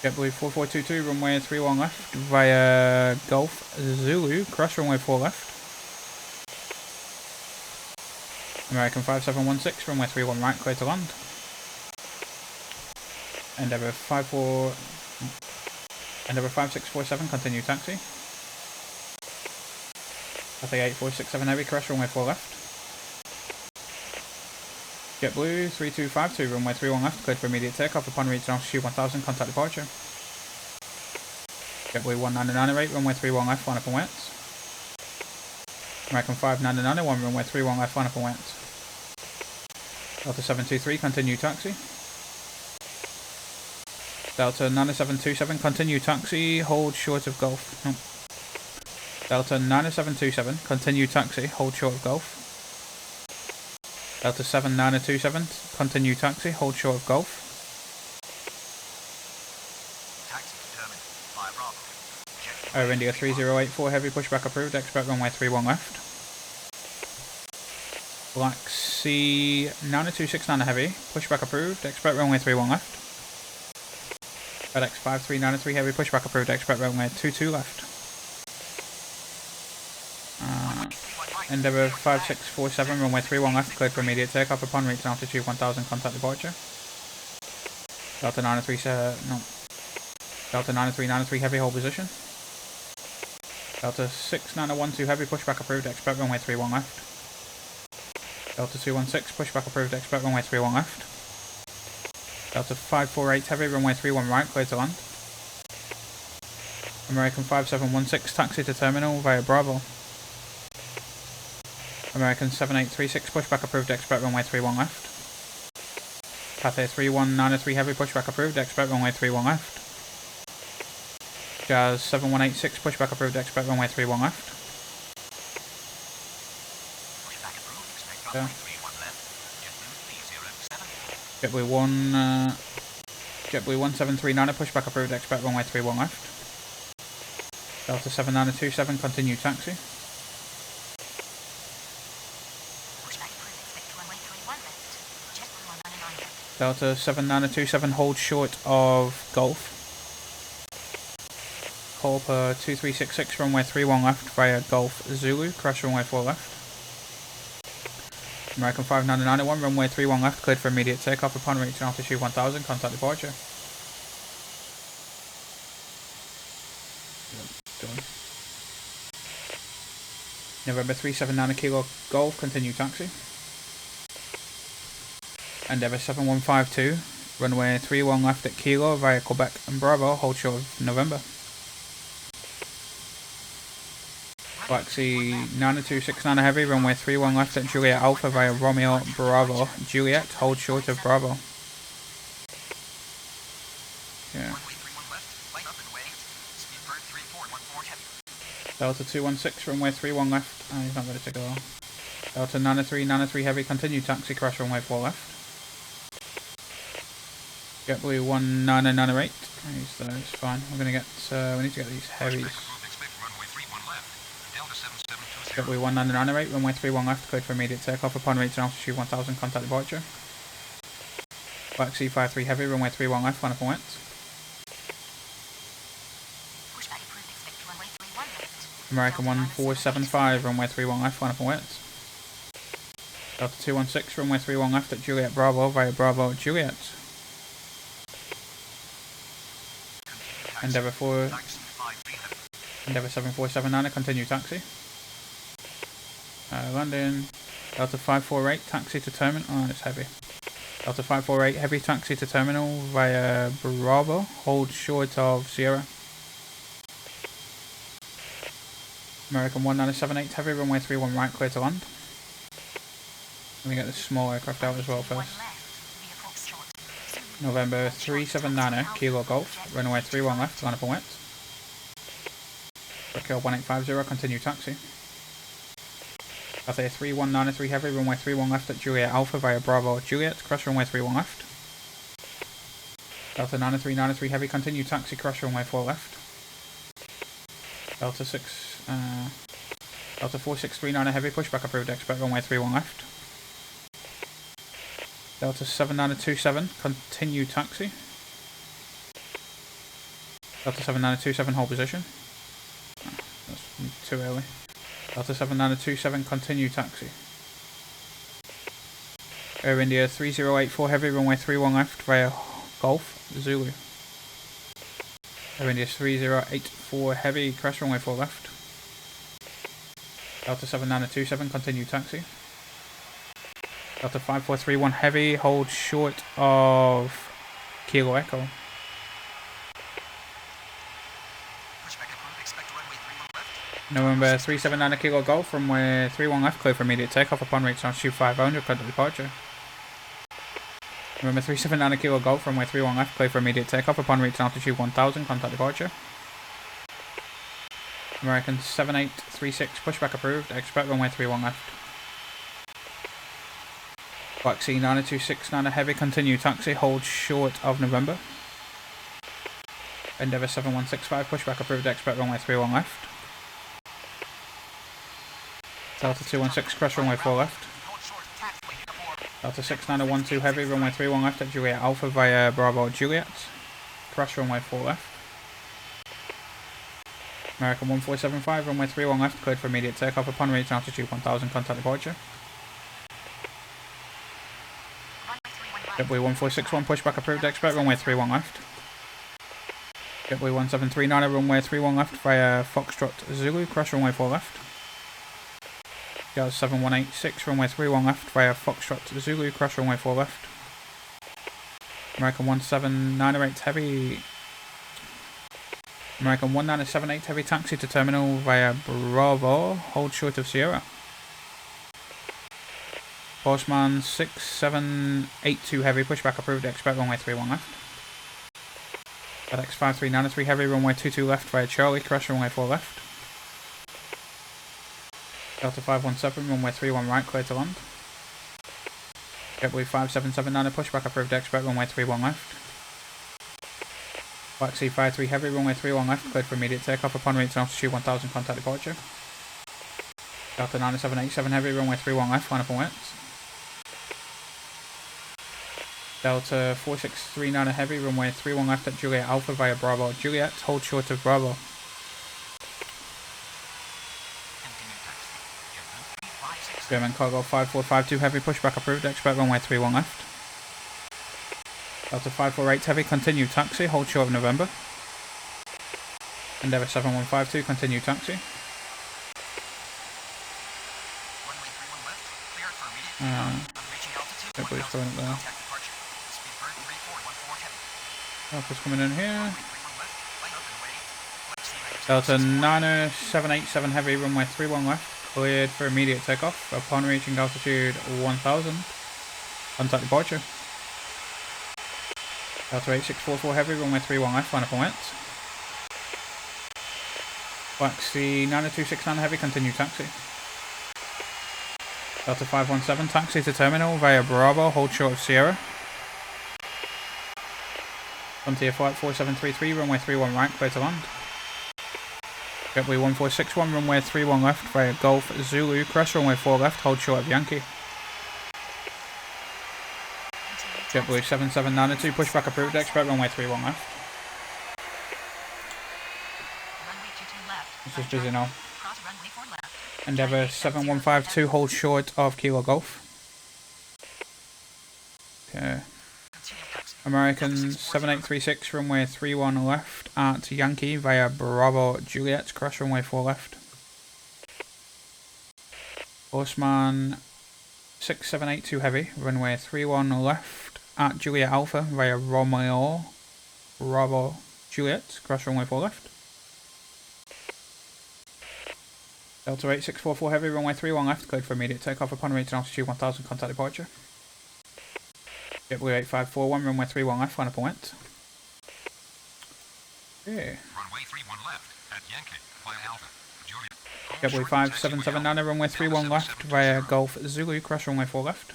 JetBlue 4422, runway 31 left via Golf Zulu, cross runway 4 left. American 5716, runway 31 right, clear to land. Endeavour 5647, continue taxi. Cathay 8467 Heavy, crash runway 4 left. JetBlue 3252, runway 31 left, cleared for immediate takeoff upon reaching altitude 1000, contact departure. JetBlue 1998, runway 31 left, line up and wait. American 5991, runway 31 left, line up and wait. Delta 723, continue taxi. Delta 9727, continue taxi, hold short of Gulf. Nope. Delta 9727, continue taxi, hold short of Gulf. Delta 7927, continue taxi, hold short of Gulf. Taxi determined via Bravo. Jet Air India 3084, heavy pushback approved, expect runway 31 left. Black Sea 9269 heavy, pushback approved, expect runway 31 left. FedEx 5393 heavy, pushback approved, expect runway 22 left. Endeavour 5647, runway 31 left, cleared for immediate takeoff upon reaching altitude 1000, contact departure. Delta 9393 heavy, hold position. Delta 6912 heavy, pushback approved, expect runway 31 left. Delta 216, pushback approved, expect runway 31 left. Delta 548 heavy, runway 31 right, cleared to land. American 5716, taxi to terminal via Bravo. American 7836, pushback approved, expect runway 31 left. Cathay 3193 heavy, pushback approved, expect runway 31 left. Jazz 7186, pushback approved, expect runway 31 left. Pushback approved. Expect Yeah. runway 31 left. JetBlue 1739, pushback approved, expect runway 31 left. Delta 7927, continue taxi. Pushback approved. Expect runway 31 left. JetBlue 199. Delta 7927, hold short of Gulf. Corpa 2366, runway 31 left via Gulf Zulu, crash runway 4 left. American 5991, runway 31 left, cleared for immediate takeoff upon reaching altitude 1000, contact departure. Done. November 379 Kilo Golf, continue taxi. Endeavour 7152, runway 31 left at Kilo via Quebec and Bravo, hold short of November. Black Sea 9269 heavy, runway 31 left at Juliet Alpha via Romeo Bravo, Juliet, hold short of Bravo. Yeah. runway 31 left. Line up and wave. Speedbird 3414 heavy. Delta 216, runway 31 left. Oh, he's not ready to go. Delta 9393 heavy, continue taxi, crash runway 4 left. JetBlue 1998. It's fine. We're gonna get. We need to get these heavies. Expect runway 31 left. Delta 7720. JetBlue 1998, runway 31 left, cleared for immediate takeoff upon reaching altitude 1000, contact departure. Black Sea 53 heavy, runway 31 left, line up and wet. Pushback approved. Expect runway 31 left. American 1475, runway 31 left, line up and wet. Delta 216, runway 31 left at Juliet Bravo via Bravo Juliet. Endeavour 7479, continue taxi. Landing. Delta 548, taxi to terminal. Oh, it's heavy. Delta 548, heavy taxi to terminal via Bravo, hold short of Sierra. American 1978, heavy, runway 31 right, clear to land. Let me get this small aircraft out as well first. November 379 Kilo Golf, runway 31 left, line up and wet. Brickyard 1850, continue taxi. Cathay 3193 heavy, runway 31 left at Juliet Alpha via Bravo Juliet, crash runway 31 left. Delta 9393 heavy, continue taxi, crash runway 4 left. Delta 4639 heavy, pushback approved, expect runway 31 left. Delta 7927, continue taxi. Delta 7927, hold position. Oh, that's too early. Delta 7927, continue taxi. Air India 3084 heavy, runway 31 left via Golf Zulu. Air India 3084 heavy, crash runway 4 left. Delta 7927, continue taxi. Delta 5431 heavy, hold short of Kilo Echo. Pushback approved. Expect runway 31 left. November 379 Kilo Golf, runway 31 left, clear for immediate takeoff upon reaching altitude 500, contact departure. Remember 379 Kilo Golf, runway 31 left, clear for immediate takeoff upon reaching altitude 1000, contact departure. American 7836, pushback approved, expect runway 31 left. Taxi 90269 heavy, continue taxi, hold short of November. Endeavour 7165, pushback approved, expect runway 31 left. Delta 216, cross runway 4 left. Delta 6912 heavy, runway 31 left at Juliet Alpha via Bravo Juliet. Cross runway 4 left. American 1475, runway 31 left, cleared for immediate takeoff upon reaching altitude 1000, contact departure. JetBlue 1461, pushback approved, expect runway 31 left. JetBlue 1739, runway 31 left via Foxtrot Zulu, cross runway 4 left. Gaz 7186, runway 31 left via Foxtrot Zulu, cross runway 4 left. American 17908 heavy. American 1978 heavy, taxi to terminal via Bravo, hold short of Sierra. Horseman 6782 heavy, pushback approved, expect runway 31 left. FedEx 5393 heavy, runway 22 left via Charlie, cross runway 4 left. Delta 517, runway 31 right, clear to land. JetBlue 5779, pushback approved, expect runway 31 left. Taxi 53 heavy, runway 31 left, cleared for immediate takeoff upon reaching altitude 1000, contact departure. Delta 9787 heavy, runway 31 left, line up and wet. Delta 4639 heavy, runway 31 left at Juliet Alpha via Bravo Juliet, hold short of Bravo. German cargo 5452 heavy, pushback approved, expect runway 31 left. Delta 548 heavy, continue taxi, hold short of November. Endeavour 7152, continue taxi. JetBlue's going up there. Alpha's coming in here. Delta 9787 heavy, runway 31 left, cleared for immediate takeoff upon reaching altitude 1000, contact departure. Delta 8644 heavy, runway 31 left, line up and wet. Taxi 90269 heavy, continue taxi. Delta 517, taxi to terminal via Bravo, hold short of Sierra. Frontier Flight 4733, runway 31 right, clear to land. JetBlue 1461, runway 31 left via Golf Zulu, cross runway 4 left, hold short of Yankee. JetBlue 7792, pushback approved, expect runway 31 left. This is busy now. Endeavour 7152, hold short of Kilo Golf. Okay. American 7836, runway 31 left at Yankee via Bravo Juliet, cross runway 4 left. Horseman 6782 heavy, runway 31 left at Juliet Alpha via Romeo Bravo Juliet, cross runway 4 left. Delta 8644 heavy, runway 31 left, cleared for immediate takeoff upon reaching altitude 1000, contact departure. JetBlue 8541, runway 31 left, line up and wet. Okay. Runway 31 left at Yankee via Alpha, Juliet. JetBlue 5779, runway 31 left via Golf Zulu, cross runway 4 left.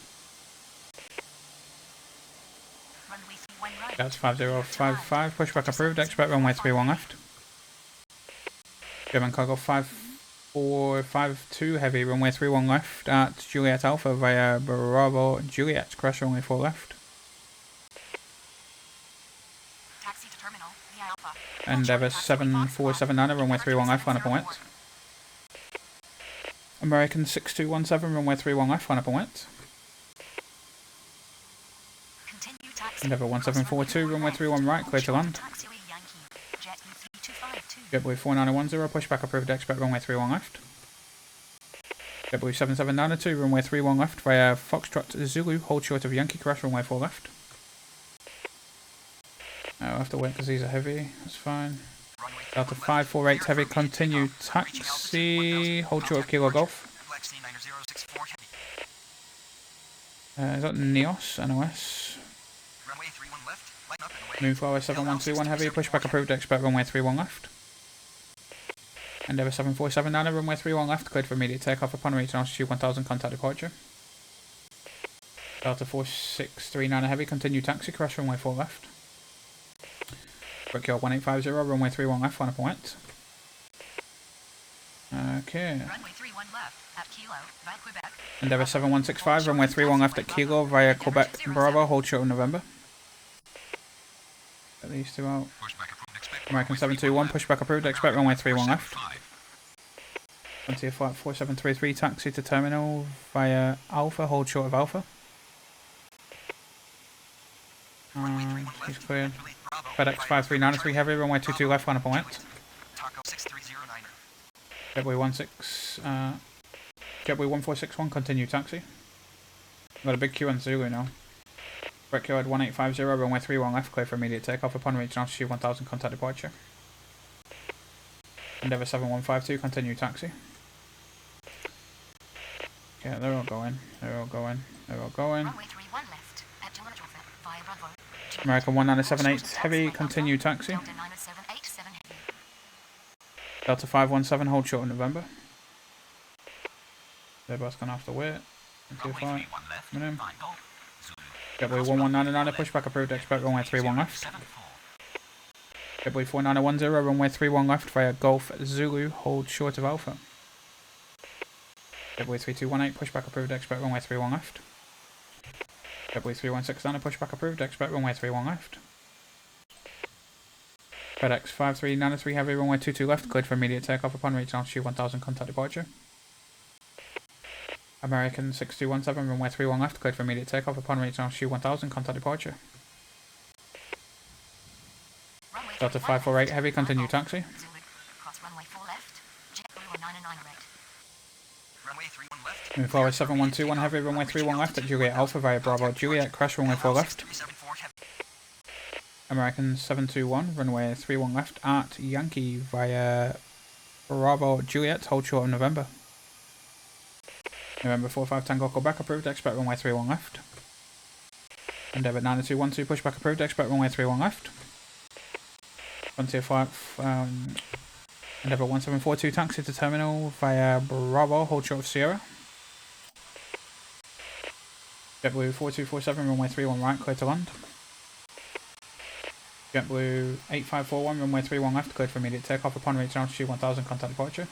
That's 5055, pushback approved, expect runway 31 left. German cargo 5452 heavy, runway 31 left at Juliet Alpha via Bravo Juliet, cross runway 4 left. Taxi to terminal via Alpha. Endeavour 7479, runway 31 left, line up and wet. American 6217, runway 31 left, line up and wet. Continue taxi. Endeavour 1742, runway 31 right, clear to land. Taxiway Yankee. JetBlue 3252. JetBlue 4910, pushback approved, expect runway 31 left. JetBlue 7792, runway 31 left via Foxtrot Zulu, hold short of Yankee, cross runway 4 left. I'll have to wait because these are heavy, that's fine. Delta 548 heavy, continue taxi, hold short of Kilo Golf. Is that Neos, NOS? Moonflower 7121 heavy, pushback approved, expect runway 31 left. Endeavour 747 Nana, runway 31 left, cleared for immediate takeoff upon reaching altitude 1000, contact departure. Delta 4639 heavy, continue taxi, crash runway 4 left. Brickyard 1850, runway 31 left, line up and wet. Okay. Runway 31 left at Kilo, via Quebec. Endeavour 7165, runway 31 left at Kilo via Quebec Bravo, hold short of November. Get these two out. American 721, pushback approved, expect runway 31 left. Frontier flight 4733, taxi to terminal via Alpha, hold short of Alpha. He's cleared. FedEx 5393 heavy, runway 22 left, line up and wet. JetBlue 1461, continue taxi. Got a big queue on Zulu now. Brickyard 1850, runway 31 left, clear for immediate takeoff upon reaching altitude 1000, contact departure. Endeavour 7152, continue taxi. Yeah, they're all going. Runway 31 left at Georgia via Bravo. American 1978 heavy, continue taxi. Delta 9787 heavy. Delta 517, hold short of November. They're both gonna have to wait. Until flight. Minimum. JetBlue 1199, pushback approved, expect runway 31 left. JetBlue 4910, runway 31 left via Golf Zulu, hold short of Alpha. JetBlue 3218, pushback approved, expect runway 31 left. JetBlue 3169, pushback approved, expect runway 31 left. FedEx 5393 heavy, runway 22 left, cleared for immediate takeoff upon reaching altitude 1000, contact departure. American 6217, runway 31 left, cleared for immediate takeoff upon reaching altitude 1000, contact departure. Delta 548 heavy, continue taxi. Zulu, cross runway 4 left. JetBlue 199 right. Runway 31 left. Moonflower 7121 heavy, runway 31 left at Juliet Alpha via Bravo Juliet, crash runway 4 left. 374 heavy. American 721, runway 31 left at Yankee via Bravo Juliet, hold short of November. November 45 Tango Quebec approved, expect runway 31 left. Endeavour 9212, pushback approved, expect runway 31 left. Frontier flight, Endeavour 1742, taxi to terminal via Bravo, hold short of Sierra. JetBlue 4247, runway 31 right, clear to land. JetBlue 8541, runway 31 left, cleared for immediate takeoff upon reaching altitude 1000, contact departure.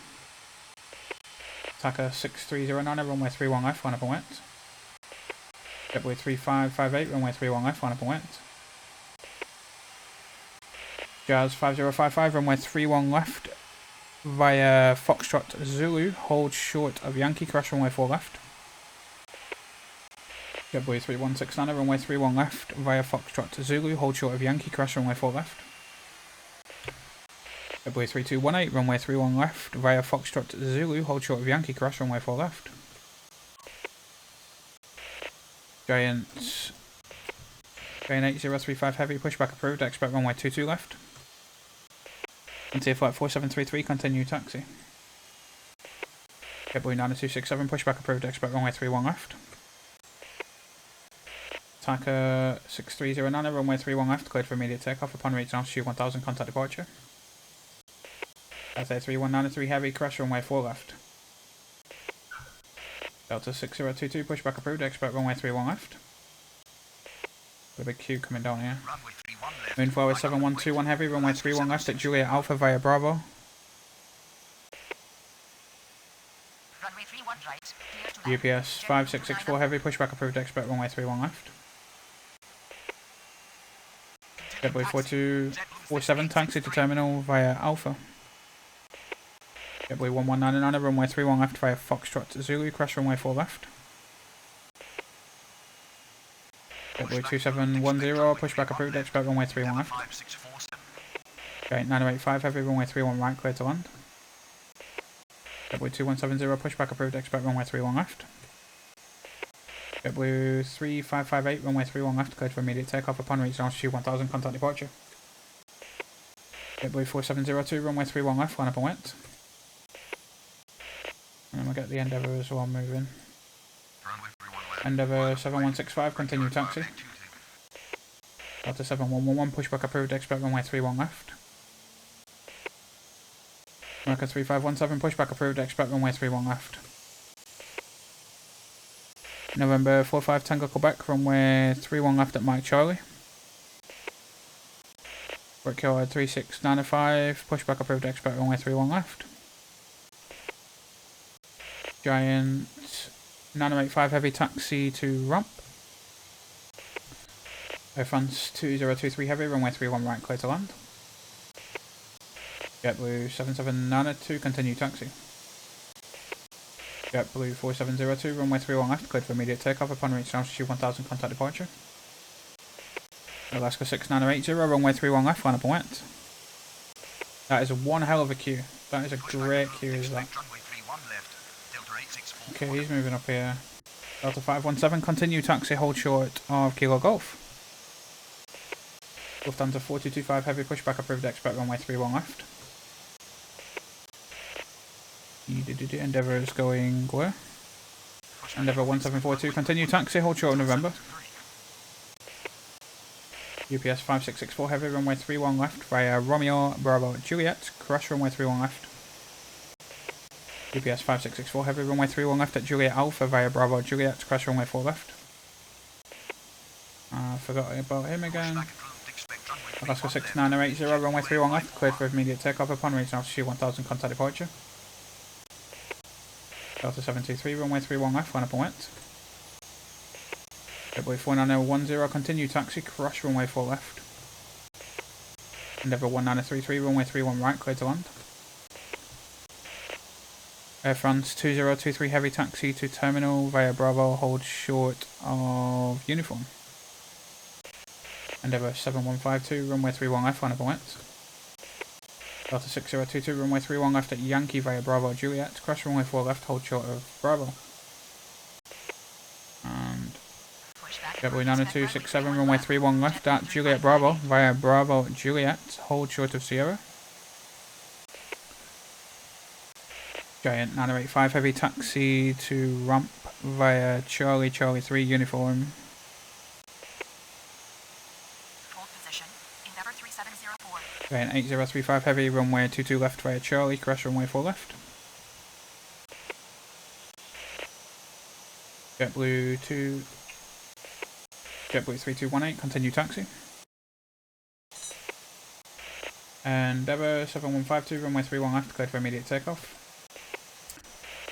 Taka 6309, runway 31 left, line up and wet. JetBlue 3558, runway 31 left, line up and wet. Jazz 5055, runway 31 left via Foxtrot Zulu, hold short of Yankee, crash runway 4 left. JetBlue 3169, runway 31 left via Foxtrot Zulu, hold short of Yankee, crash runway 4 left. JetBlue 3218, runway 31 left via Foxtrot Zulu, hold short of Yankee, crash runway 4 left. Giant 8035 heavy, pushback approved, expect runway 22 left. Frontier flight 4733, continue taxi. JetBlue 9267, pushback approved, expect runway 31 left. Taka 6309, runway 31 left, cleared for immediate takeoff upon reaching altitude 1000, contact departure. Delta 3193 heavy, crash runway 4 left. Delta 6022, pushback approved, expect runway 31 left. Got a big queue coming down here. Runway 31 left. Moonflower 7121 heavy, runway 31 left at Juliet Alpha via Bravo. Runway 31 right. Clear to land. UPS 5664 heavy, pushback approved, expect runway 31 left. JetBlue 4247, taxi to terminal via Alpha. JetBlue 1199, runway 31 left via Foxtrot Zulu, crash runway 4 left. JetBlue 2710, pushback approved, expect runway 31 left. 5647. Okay, 9085 heavy, runway 31 right, clear to land. JetBlue 2170, pushback approved, expect runway 31 left. JetBlue 3558, runway 31 left, cleared for immediate takeoff upon reaching altitude 1000, contact departure. JetBlue 4702, runway 31 left, line up and wet. And we'll get the Endeavour as well moving. Runway 31 left. Endeavour 7165, continue taxi. Delta 7111, pushback approved, expect runway 31 left. America 3517, pushback approved, expect runway 31 left. November 45 Tango Quebec, runway 31 left at Mike Charlie. Brickyard 3695, pushback approved, expect runway 31 left. Giant 985 heavy taxi to ramp. Air France 2023 heavy, runway 31 right, clear to land. JetBlue 7792, continue taxi. JetBlue 4702, runway 31 left, cleared for immediate takeoff upon reaching altitude 1000, contact departure. Alaska 6980, runway 31 left, line up and wet. That is one hell of a queue. That is a great queue, is that? Okay, he's moving up here. Delta 517, continue taxi, hold short of Kilo Golf. Lufthansa 4225 heavy, pushback approved, expect runway 31 left. Endeavour is going where? Endeavour 1742, continue taxi, hold short of November. UPS 5664 heavy, runway 31 left via Romeo Bravo Juliet, crash runway 31 left. UPS 5664 heavy, runway 31 left at Juliet Alpha via Bravo Juliet, crash runway 4 left. Forgot about him again. Alaska 6980, runway 31 left, cleared for immediate takeoff upon reaching altitude 1000, contact departure. Delta 723, runway 31 left, line up and wet. JetBlue 49010, continue taxi, crash runway 4 left. Endeavour 1933, runway 31 right, clear to land. Air France 2023 heavy taxi to terminal via Bravo, hold short of uniform. Endeavour 7152, runway 31 left, line up and wet. Delta 6022, runway 31 left at Yankee via Bravo Juliet, crash runway 4 left, hold short of Bravo. And JetBlue 90267, runway 31 left at Juliet Bravo via Bravo Juliet, hold short of Sierra. Giant 985 heavy taxi to ramp via Charlie 3 uniform. Giant 8035 heavy, runway 22 left via Charlie, crash runway 4 left. JetBlue 3218, continue taxi. Endeavour 7152, runway 31 left, cleared for immediate takeoff.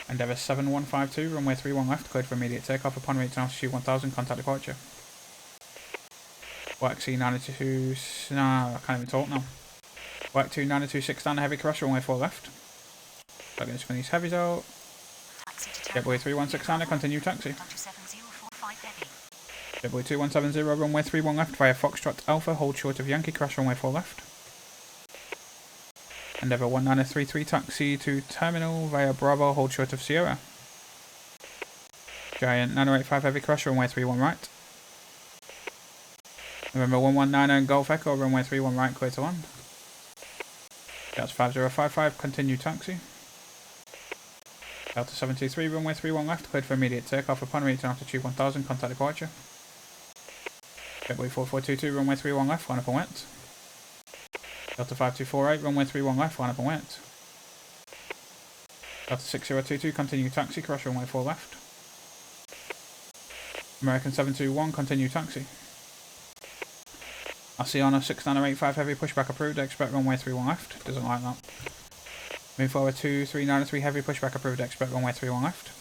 Endeavour 7152, runway 31 left, cleared for immediate takeoff upon reaching altitude 1000, contact departure. Black C 922, nah, I can't even talk now. Black 2 926 down heavy, crash runway 4 left. So I'm going to spin these heavies out. JetBlue 3169, continue taxi. JetBlue 2170, runway 31 left via Foxtrot Alpha, hold short of Yankee, crash runway 4 left. Endeavour 1933 taxi to terminal via Bravo, hold short of Sierra. Giant 9085 heavy, crash runway 31 right. November 119 Golf Echo, runway 31 right, clear to land. That's 5055, continue taxi. Delta 723, runway 31 left, cleared for immediate takeoff upon reaching altitude 1000, contact departure. JetBlue 4422, runway 31 left, line up and wet. Delta 5248, runway 31 left, line up and wet. Delta 6022, continue taxi, crash runway 4 left. American 721, continue taxi. Asiana 6985 heavy, pushback approved, expect runway 31 left, doesn't like that. Move forward 2393 heavy, pushback approved, expect runway 31 left.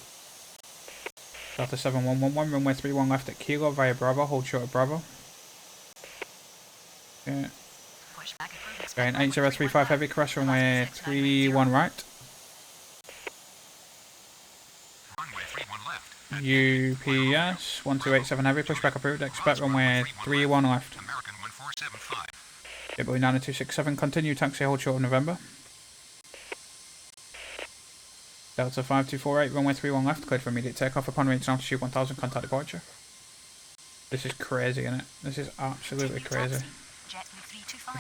Delta 7111, runway 31 left at Kilo via Bravo, hold short of Bravo. Yeah. Giant 8035 heavy, crash runway 31 right. UPS 1287 heavy, pushback approved, expect runway 31 left. JetBlue 90267, continue taxi, hold short of November. Delta 5248, runway 31 left, cleared for immediate takeoff upon reaching altitude 1000, contact departure. This is crazy, isn't it? This is absolutely crazy.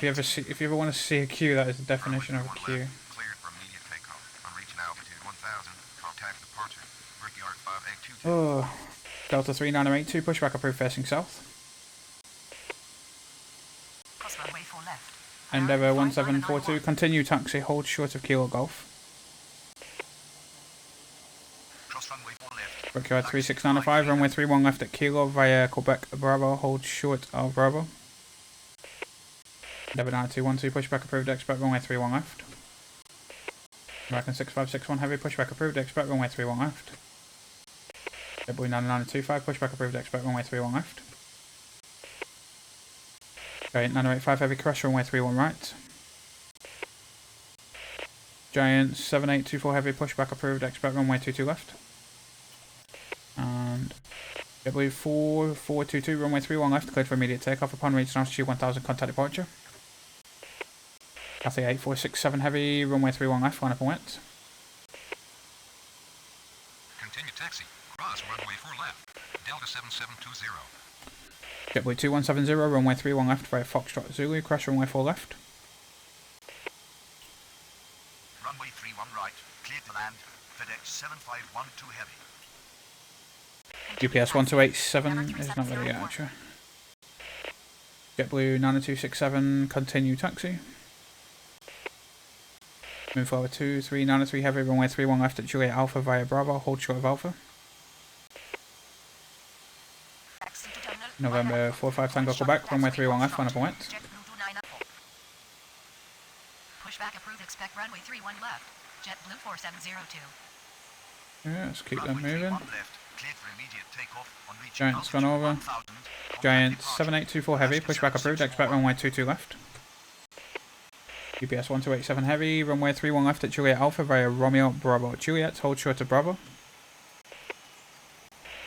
If you ever want to see a queue, that is the definition of a queue. Cleared for immediate takeoff. On reaching altitude 1000, contact departure. Brickyard 5822. Oh, Delta 3982, pushback approved, facing south. Endeavour 1742, continue taxi, hold short of Kilo Golf. Cross runway 4 left. Brickyard 3695, runway 31 left at Kilo via Quebec Bravo, hold short of Bravo. Endeavour 9212, pushback approved, expect runway 31 left. American 6561 heavy, pushback approved, expect runway 31 left. JetBlue 9925, pushback approved, expect runway 31 left. Giant 985 heavy, crash runway 31 right. Giant 7824 heavy, pushback approved, expect runway 22 left. And JetBlue 4422, runway 31 left, cleared for immediate takeoff upon reaching altitude 1000, contact departure. Cathay 8467 heavy, runway 31 left, line up and wet. Continue taxi. Cross runway 4 left. Delta 7720. JetBlue 2170, runway 31 left via Foxtrot Zulu, crash runway 4 left. Runway 31 right. Cleared to land. FedEx 7512 heavy. UPS 1287 is not ready yet actually. JetBlue 90267, continue taxi. Move forward 2393 heavy, runway 31 left at Juliet Alpha via Bravo, hold short of Alpha. November 45 Tango Quebec, runway 31 left, line up and wet. Pushback approved, expect runway 31 left. JetBlue 4702. Yeah, let's keep them Runway moving. 31 left. Cleared for immediate takeoff on reaching Giant's gone altitude over. 1000. Giant Contact 7824 heavy, pushback approved, expect runway 22 left. UPS 1287 heavy, runway 31 left at Juliet Alpha via Romeo Bravo Juliet, hold short of Bravo.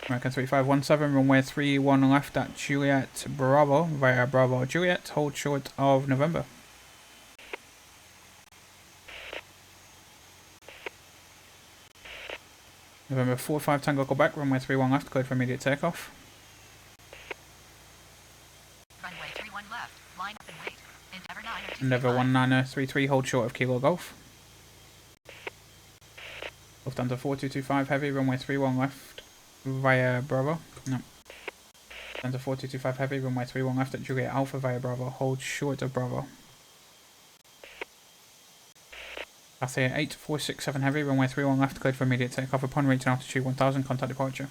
American 3517, runway 31 left at Juliet Bravo via Bravo Juliet, hold short of November. November 45 Tango Quebec, runway 31 left, cleared for immediate takeoff. Runway 31 left. Line up and wait. Endeavour 902. Endeavour 1933, hold short of Kilo Golf. Lufthansa 4225 heavy, runway 31 left via Bravo. No. Lufthansa 4225 heavy, runway 31 left at Juliet Alpha via Bravo, hold short of Bravo. Cathay 8467 heavy, runway 31 left, cleared for immediate takeoff upon reaching altitude 1000, contact departure.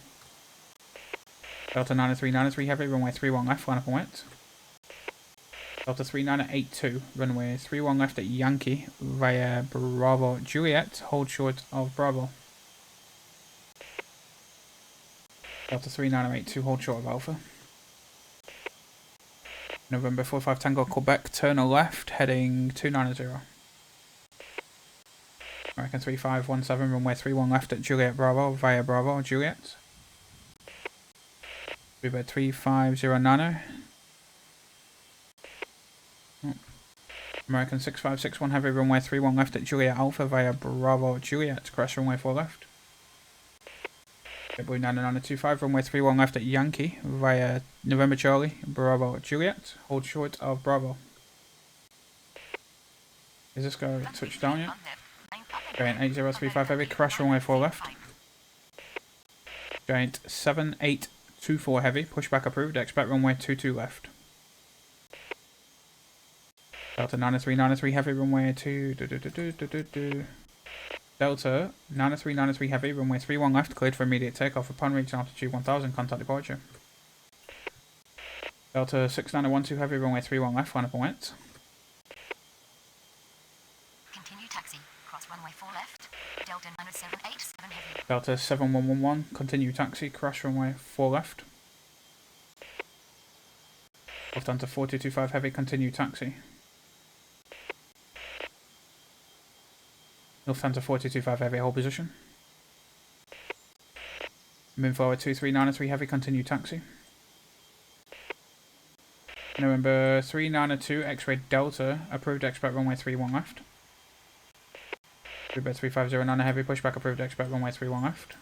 Delta 9393 heavy, runway 31 left, line up and wet. Delta 3982, runway 31 left at Yankee via Bravo Juliet, hold short of Bravo. Delta 3982, hold short of Alpha. November 45 Tango Quebec, turn left, heading 290. American 3517, runway 31 left at Juliet Bravo via Bravo Juliet. Uber 3509. American 6561 heavy, runway 31 left at Juliet Alpha via Bravo Juliet, crash runway 4 left. JetBlue 9925, runway 31 left at Yankee via November Charlie, Bravo Juliet, hold short of Bravo. Is this guy switched down yet? Giant 8035 heavy, crash runway 4 left. Giant 7824 heavy, pushback approved, expect runway 22 left. Delta 9393 heavy, runway 2. Delta 9393 heavy, runway 31 left, cleared for immediate takeoff upon reaching altitude 1000, contact departure. Delta 6912 heavy, runway 31 left, line up and wet. Continue taxi. Cross runway 4 left. Delta 9787 heavy. Delta 7111, continue taxi, crash runway 4 left. Lufthansa 4225 heavy, continue taxi. Lufthansa 4225 heavy, hold position. Move forward 2393 heavy, continue taxi. November 392 X-ray Delta, approved, expect runway 31 left. Uber 3509 heavy, pushback approved, expect runway 31 left.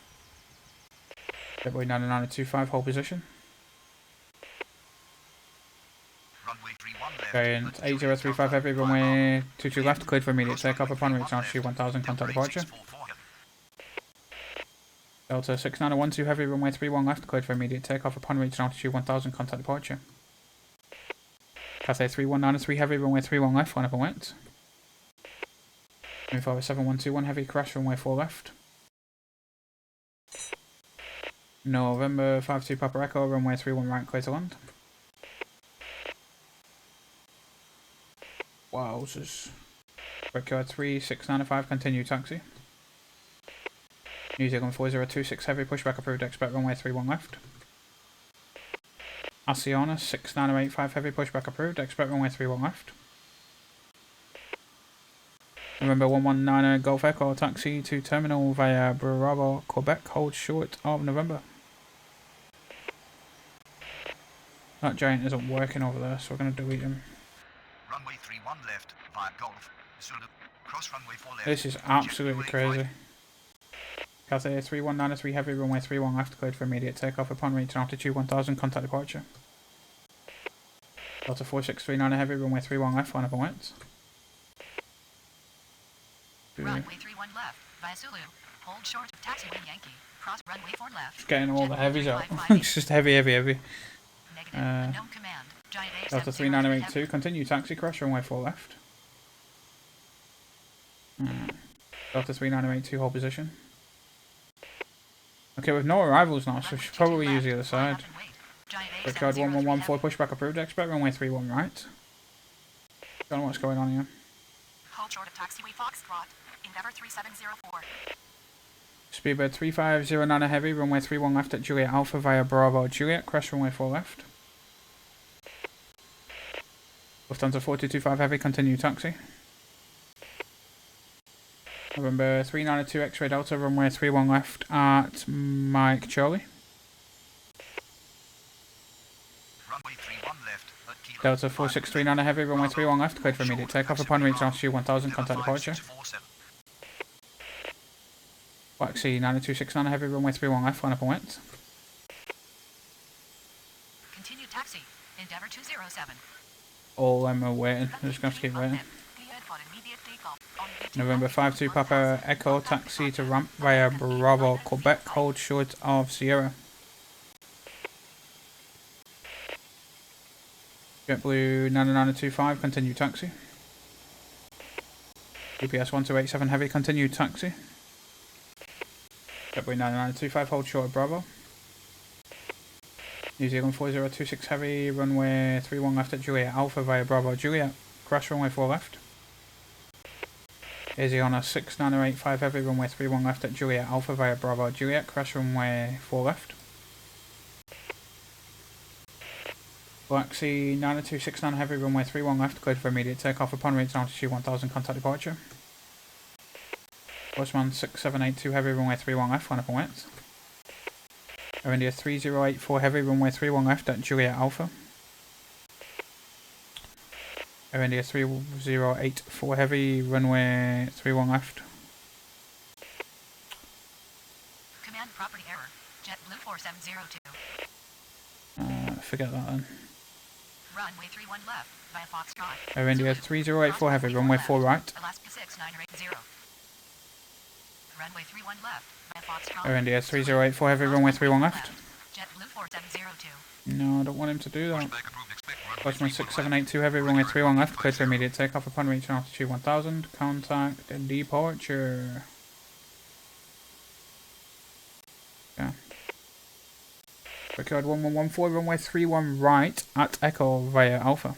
JetBlue 9925, hold position. Runway 31 left. Giant 8035 heavy, runway 22 left, cleared for immediate takeoff upon reaching altitude 1000, contact departure. Delta 6912 heavy, runway 31 left, cleared for immediate takeoff upon reaching altitude 1000, contact departure. Cathay 3193 heavy, runway 31 left, line up and wait. Move forward 7121 heavy, crash runway 4 left. November 52 Papa Echo, runway 31 right, clear to land. Wowzers. Brickyard 3695, continue taxi. New Zealand 4026 heavy, pushback approved, expect runway 31 left. Asiana 6985 heavy, pushback approved, expect runway 31 left. November 119 Golf Echo, taxi to terminal via Bravo, Quebec, hold short of November. That giant isn't working over there, so we're going to delete him. Runway 31 left via Golf. Zulu. Cross runway 4 left. This is absolutely crazy. Cathay 3193 heavy, runway 31 left, cleared for immediate takeoff upon reaching altitude 1000, contact departure. Delta 4639 heavy, runway 31 left, line up and wait. Runway 31 left via Zulu. Hold short of taxiway Yankee. Cross runway 4 left. Just getting all the heavies out. 558. It's just heavy. Negative. Unknown command. Giant A Delta 3982, continue taxi, crash runway 4 left. Delta 3982, hold position. Okay, with no arrivals now, so we should probably use the other side. Brickyard 1114, pushback approved, expect runway 31 right. Don't know what's going on here. Hold short of taxiway Foxtrot. Endeavour 3704. Speedbird 3509 heavy, runway 31 left at Juliet Alpha via Bravo Juliet, crash runway 4 left. Lufthansa 4225 heavy, continue taxi. November 392 X-ray Delta, runway 31 left at Mike Charlie. Runway 31 left at Kilo. Delta 4639 heavy, runway 31 left, cleared for immediate takeoff upon reaching altitude 1000, contact departure. 5647. Waxy 9269 heavy, runway 31 left, line up and wait. Continue taxi. Endeavour 207. All them are waiting, I'm just going to have to keep waiting. November 52 Papa Echo, taxi to ramp via Bravo, Quebec, hold short of Sierra. JetBlue 9925, continue taxi. GPS 1287 heavy, continue taxi. JetBlue 9925, hold short of Bravo. New Zealand 4026 heavy, runway 31 left at Juliet Alpha via Bravo Juliet, crash runway 4 left. Asiana 6985 heavy, runway 31 left at Juliet Alpha via Bravo Juliet, crash runway 4 left. Black Sea 9269 heavy, runway 31 left, cleared for immediate takeoff upon reaching altitude 1000, contact departure. Postman 6782 heavy, runway 31 left, line up and wait. Air India 3084 heavy, runway 31 left at Juliet Alpha. Air India 3084 heavy, runway 31 left. Command property error. JetBlue 4702. Forget that then. Runway 31 left via Foxtrot. Air India 3084 heavy, runway 4 right. Alaska 6980. Runway 31 left via Foxtrot. Air India 3084 heavy, runway 31 left. JetBlue 4702. No, I don't want him to do that. Pushback approved. Expect runway Postman 31 left. 6782 heavy, runway 31 left, cleared for immediate takeoff upon reaching altitude 1000, contact departure. Yeah. Brickyard 1114, runway 31 right at Echo via Alpha.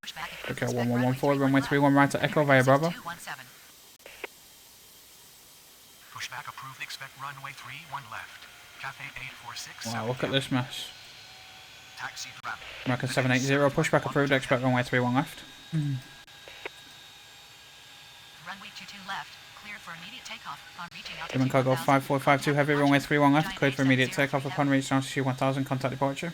Pushback approved. Brickyard Expect 1114, runway 31 right at Echo via Bravo. 6217. Pushback approved. Expect runway 31 left. Cathay 846. Wow, look at this mess. Taxi to ramp. American 780, pushback approved, expect runway 31 left. Runway 22 left. Cleared for immediate takeoff on reaching altitude. German Cargo 1000. 5452 heavy, runway 31 left, Giant cleared for immediate 870 takeoff upon reaching altitude 1000, contact departure.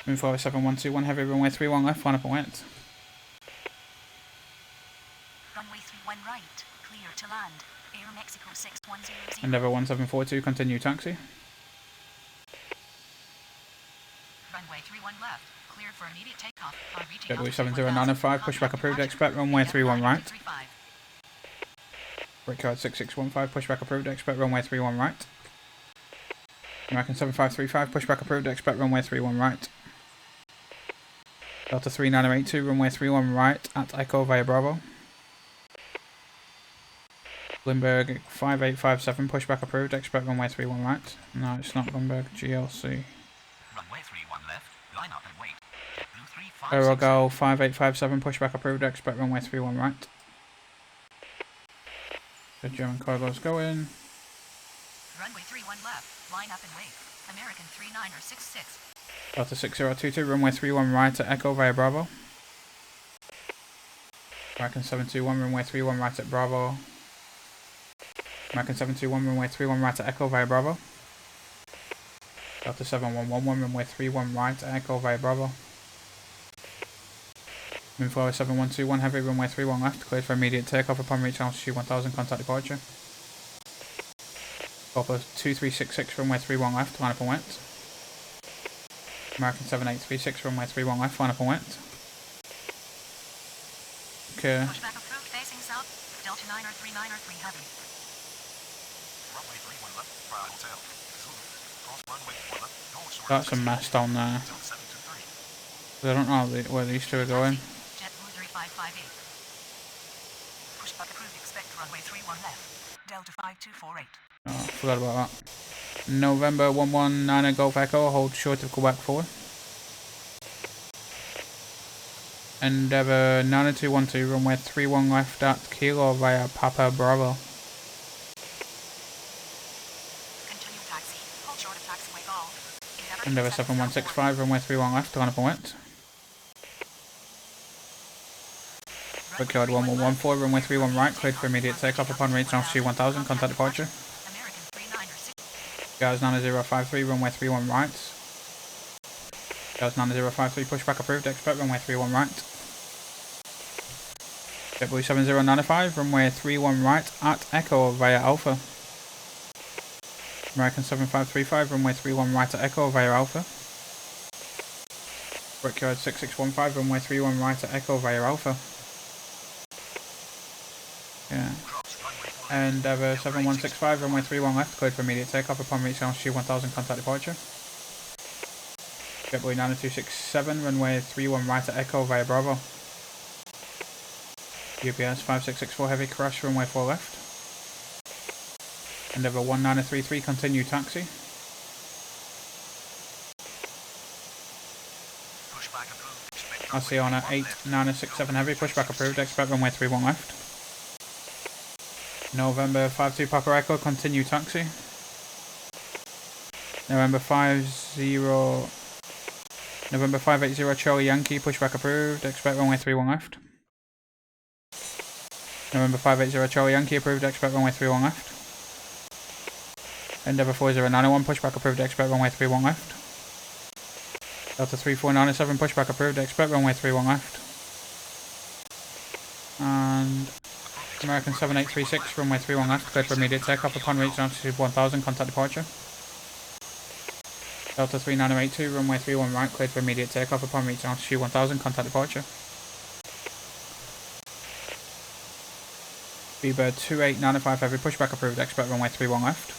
Moon 47121 heavy, runway 31 left, line up and wait. Runway 31 right. Clear to land. Air Mexico 6100. Endeavour 1742, continue taxi. Runway 31 left. Cleared for immediate takeoff on reaching JetBlue altitude 7095, 1000. pushback approved, Contact expect runway 31 right. 35. Brickyard 6615, pushback approved, expect runway 31 right. American 7535, pushback approved, expect runway 31 right. Delta 3982, runway 31 right at Echo via Bravo. Bloomberg 5857, pushback approved, expect runway 31 right. No, it's not Bloomberg, GLC. Runway 31 left, line up and wait. JetBlue 3568. Aerogal 5857, pushback approved, expect runway 31 right. The German cargo's going. Runway 31 left. Line up and wait. American 3966. Delta 6022, runway 31 right at Echo via Bravo. American 721, runway 31 right at Bravo. American 721, runway 31 right at Echo via Bravo. Delta 7111, runway 31 right at Echo via Bravo. Move forward 7121, heavy runway 31 left, cleared for immediate takeoff upon reaching altitude 1000, contact departure. Copper 2366, runway 31 left, line up and wet. American 7836, runway 31 left, line up and wet. Okay. Pushback approved facing south. Delta 939 heavy. Runway 31 left, Bravo Hotel. Zulu. Cross runway 4 left, north shore. That's a mess down there. Hotel 723. I don't know where these two are going. JetBlue 3558. Pushback approved. Expect runway 31 left. Delta 5248. Oh, forgot about that. November 119 Golf Echo, hold short of Quebec 4. Endeavour 9212, runway 31 left at Kilo via Papa Bravo. Continue taxi. Hold short of taxiway Gall. Endeavour 7165, runway 31 left, line up and wet. Brickyard 1114, runway 31 right, cleared for immediate takeoff upon reaching altitude 1000, contact departure. American 3906. Guys 9053, runway 31 right. Guys 9053, pushback approved, expect runway 31 right. JetBlue 7095, runway 31 right at Echo via Alpha. American 7535, runway 31 right at Echo via Alpha. Brickyard 6615, runway 31 right at Echo via Alpha. Yeah. Endeavour 7165, runway 31 left, cleared for immediate takeoff upon reaching altitude 1000, contact departure. JetBlue 9267, runway 31 right at Echo via Bravo. UPS 5664, heavy crash, runway 4 left. Endeavour 1933, continue taxi. Pushback approved. Expect Asiana 8967, heavy, pushback approved, expect runway 31 left. November 52 Papa Echo, continue taxi. November 580 Charlie Yankee, pushback approved, expect runway 31 left. November 580 Charlie Yankee approved, expect runway 31 left. Endeavour 4091, pushback approved, expect runway 31 left. Delta 3497, pushback approved, expect runway 31 left. And American 7836, runway 31 left, cleared for immediate takeoff upon reaching altitude 1000, contact departure. Delta 3982, runway 31 right, cleared for immediate takeoff upon reaching altitude 1000, contact departure. Beaver 2895 heavy, pushback approved, expect runway 31 left.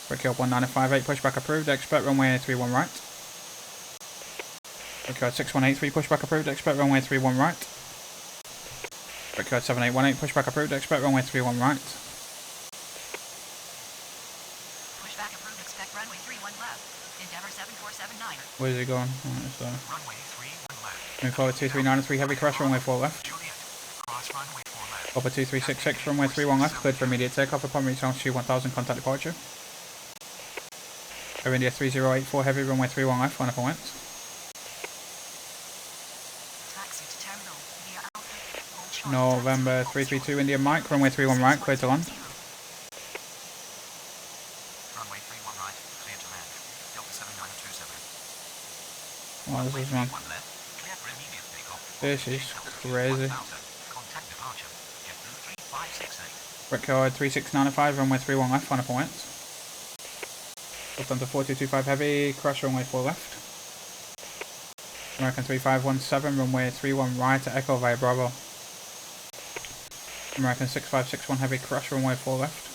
Brickyard 1958, pushback approved, expect runway 31 right. Brickyard 6183, pushback approved, expect runway 31 right. Brickyard 7818, pushback approved, expect runway 31 right. Pushback approved. Expect runway 31 left. Endeavour 7479. Where's he going? Right, so. runway 31 left. Move forward 2393, heavy crash, runway 4 left. Juliet. Cross runway 4 left. Upper 2366, runway 31 left, cleared for immediate takeoff upon reaching altitude 1000, contact departure. Air India 3084, heavy, runway 31 left, line up and wet. Taxi to terminal via Alpha. Hold short. November 332 India Mike, runway 31 right, cleared to land. Runway 31 right. Clear to land. Delta 7927. Wow, this is wrong. 1 left, clear for immediate takeoff. This is crazy. Contact departure. JetBlue 3568. Brickyard 3695, runway 31 left, line up and wet. Up onto 4225 heavy, crash runway 4 left. American 3517, runway 31 right at Echo via Bravo. American 6561 heavy, crash runway 4 left.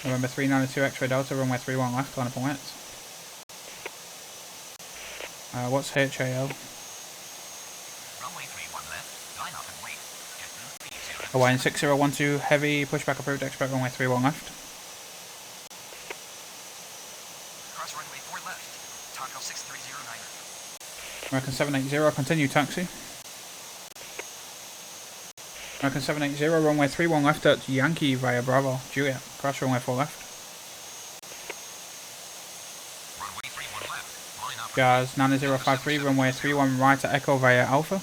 November 392 X-ray Delta, runway 31 left, line up and wait. What's HAL? Runway 31 left, line up and wait. Jetblue 30. Hawaiian 6012 heavy, pushback approved, expect runway 31 left. Cross runway 4 left. Takeoff 6309. American 780, continue taxi. American 780, runway 31 left at Yankee via Bravo, Juliet, cross runway 4 left. Runway 31 left. Line up. Jazz 9053, runway 31 right at Echo via Alpha.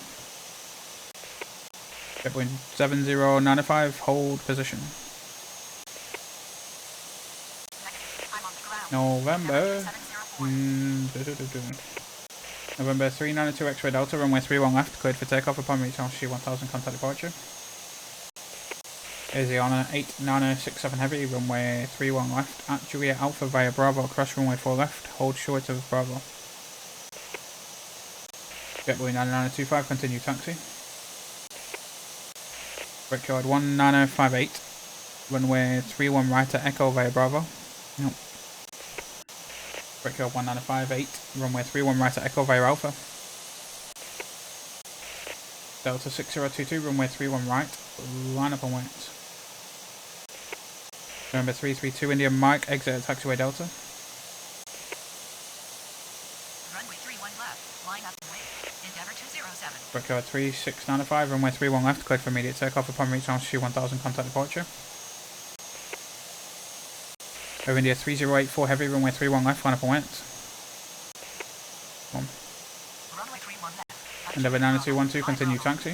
JetBlue 7095, hold position. Negative. I'm on the ground. November. 704. November 392 X-ray Delta, runway 31 left, cleared for takeoff upon reach altitude 1000, contact departure. Aziana 8967 heavy, runway 31 left, at Juliet Alpha via Bravo, cross runway 4 left, hold short of Bravo. JetBlue 9925, continue taxi. Brickyard 1958, runway 31 right at Echo via Bravo. Nope. Brickyard 1958, runway 31 right at Echo via Alpha. Delta 6022, runway 31 right, line up and wait. November 332, India Mike, exit at taxiway Delta. Runway 31 left. Line up and wait. Endeavour 207. Brickyard 3695, runway 31 left, cleared for immediate takeoff upon reach altitude 1000, contact departure. Air India 3084 heavy, runway 31 left, line up and wait. Runway 31 left. Endeavour 9212, continue taxi.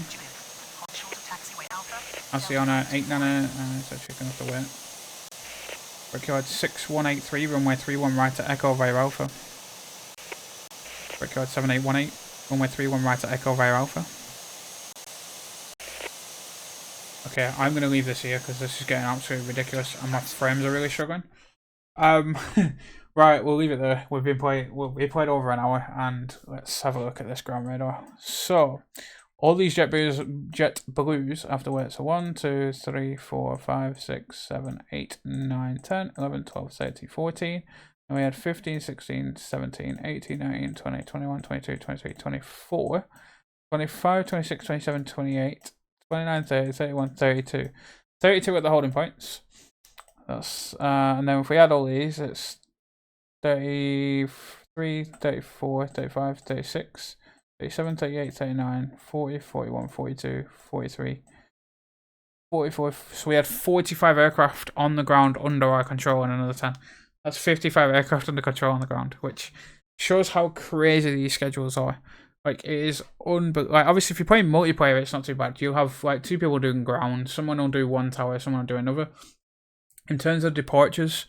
Hold short of taxiway Alpha. Asiana 89, it's actually going to have to wait. Brickyard 6183, runway 31 right at Echo via Alpha. Brickyard 7818, runway 31 right at Echo via Alpha. Okay, I'm going to leave this here because this is getting absolutely ridiculous and my frames are really struggling. Right, we'll leave it there. We played over an hour and let's have a look at this ground radar. So, all these JetBlues after wait. So 1, 2, 3, 4, 5, 6, 7, 8, 9, 10, 11, 12, 13, 14. And we had 15, 16, 17, 18, 19, 20, 21, 22, 23, 24, 25, 26, 27, 28, 29, 30, 31, 32. 32 at the holding points. That's and then if we add all these, it's 33, 34, 35, 36, 37, 38, 39, 40, 41, 42, 43, 44. So we had 45 aircraft on the ground under our control and another 10. That's 55 aircraft under control on the ground, which shows how crazy these schedules are. Like, it is unbelievable. Like, obviously, if you're playing multiplayer, it's not too bad. You'll have, like, 2 people doing ground. Someone will do one tower, someone will do another. In terms of departures,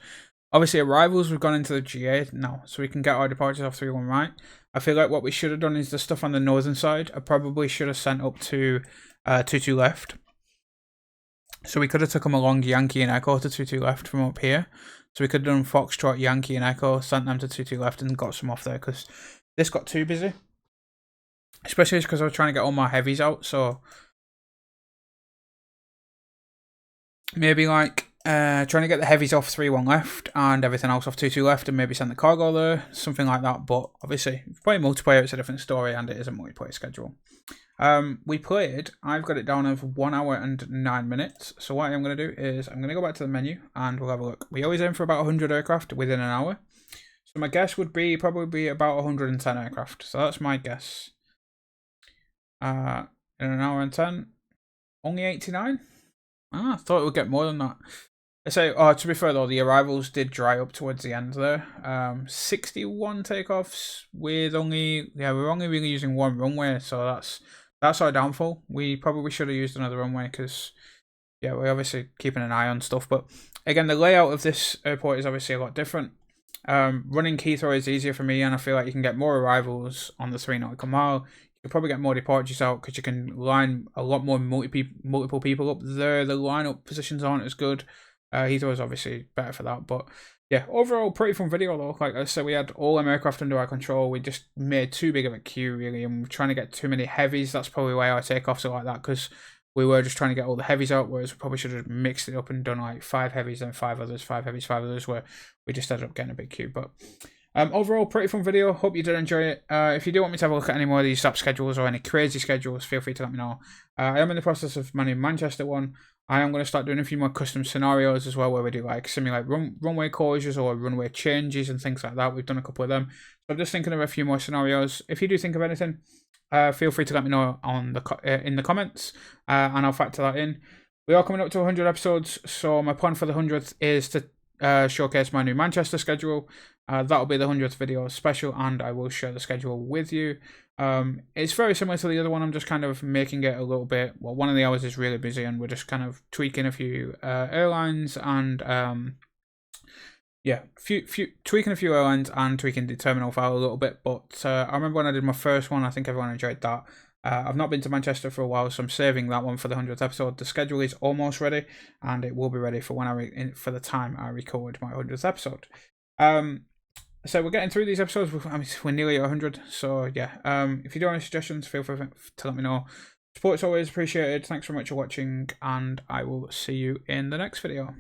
obviously, arrivals, we've gone into the GA now, so we can get our departures off 31 right. I feel like what we should have done is the stuff on the northern side. I probably should have sent up to 22 left. So we could have took them along Yankee and Echo to 22 left from up here. So we could have done Foxtrot, Yankee and Echo, sent them to 22 left and got some off there because this got too busy. Especially because I was trying to get all my heavies out, so maybe like trying to get the heavies off 3-1 left and everything else off 2-2 left and maybe send the cargo there, something like that. But obviously, if you're playing multiplayer, it's a different story and it is a multiplayer schedule. We played, I've got it down of 1 hour and 9 minutes. So what I'm going to do is I'm going to go back to the menu and we'll have a look. We always aim for about 100 aircraft within an hour. So my guess would be probably about 110 aircraft. So that's my guess. In an hour and 10, only 89? I thought it would get more than that. I say, to be fair though, the arrivals did dry up towards the end there. 61 takeoffs with only, we're only really using one runway, so that's our downfall. We probably should have used another runway because, we're obviously keeping an eye on stuff. But again, the layout of this airport is obviously a lot different. Running Heathrow is easier for me, and I feel like you can get more arrivals on the 3 nautical mile. You'll probably get more departures out because you can line a lot more multiple people up there. The lineup positions aren't as good. Heathrow is obviously better for that, but yeah, overall pretty fun video though. Like I said, we had all them aircraft under our control. We just made too big of a queue really, and we're trying to get too many heavies. That's probably why our takeoffs are like that, because we were just trying to get all the heavies out, whereas we probably should have mixed it up and done like 5 heavies and 5 others, 5 heavies, 5 others, where we just ended up getting a big queue. But overall, pretty fun video. Hope you did enjoy it. If you do want me to have a look at any more of these ZAP schedules or any crazy schedules, feel free to let me know. I am in the process of my new Manchester one. I am going to start doing a few more custom scenarios as well, where we do like simulate runway closures or runway changes and things like that. We've done a couple of them. So I'm just thinking of a few more scenarios. If you do think of anything, feel free to let me know on the in the comments, and I'll factor that in. We are coming up to 100 episodes, so my plan for the 100th is to showcase my new Manchester schedule. That'll be the 100th video special, and I will share the schedule with you. It's very similar to the other one. I'm just kind of making it a little bit, well, one of the hours is really busy and we're just kind of tweaking a few airlines and yeah, tweaking a few airlines and tweaking the terminal file a little bit. But I remember when I did my first one, I think everyone enjoyed that. I've not been to Manchester for a while, so I'm saving that one for the 100th episode. The schedule is almost ready, and it will be ready for when for the time I record my 100th episode. So we're getting through these episodes. I mean, we're nearly at 100. So yeah, if you do have any suggestions, feel free to let me know. Support's always appreciated. Thanks very much for watching, and I will see you in the next video.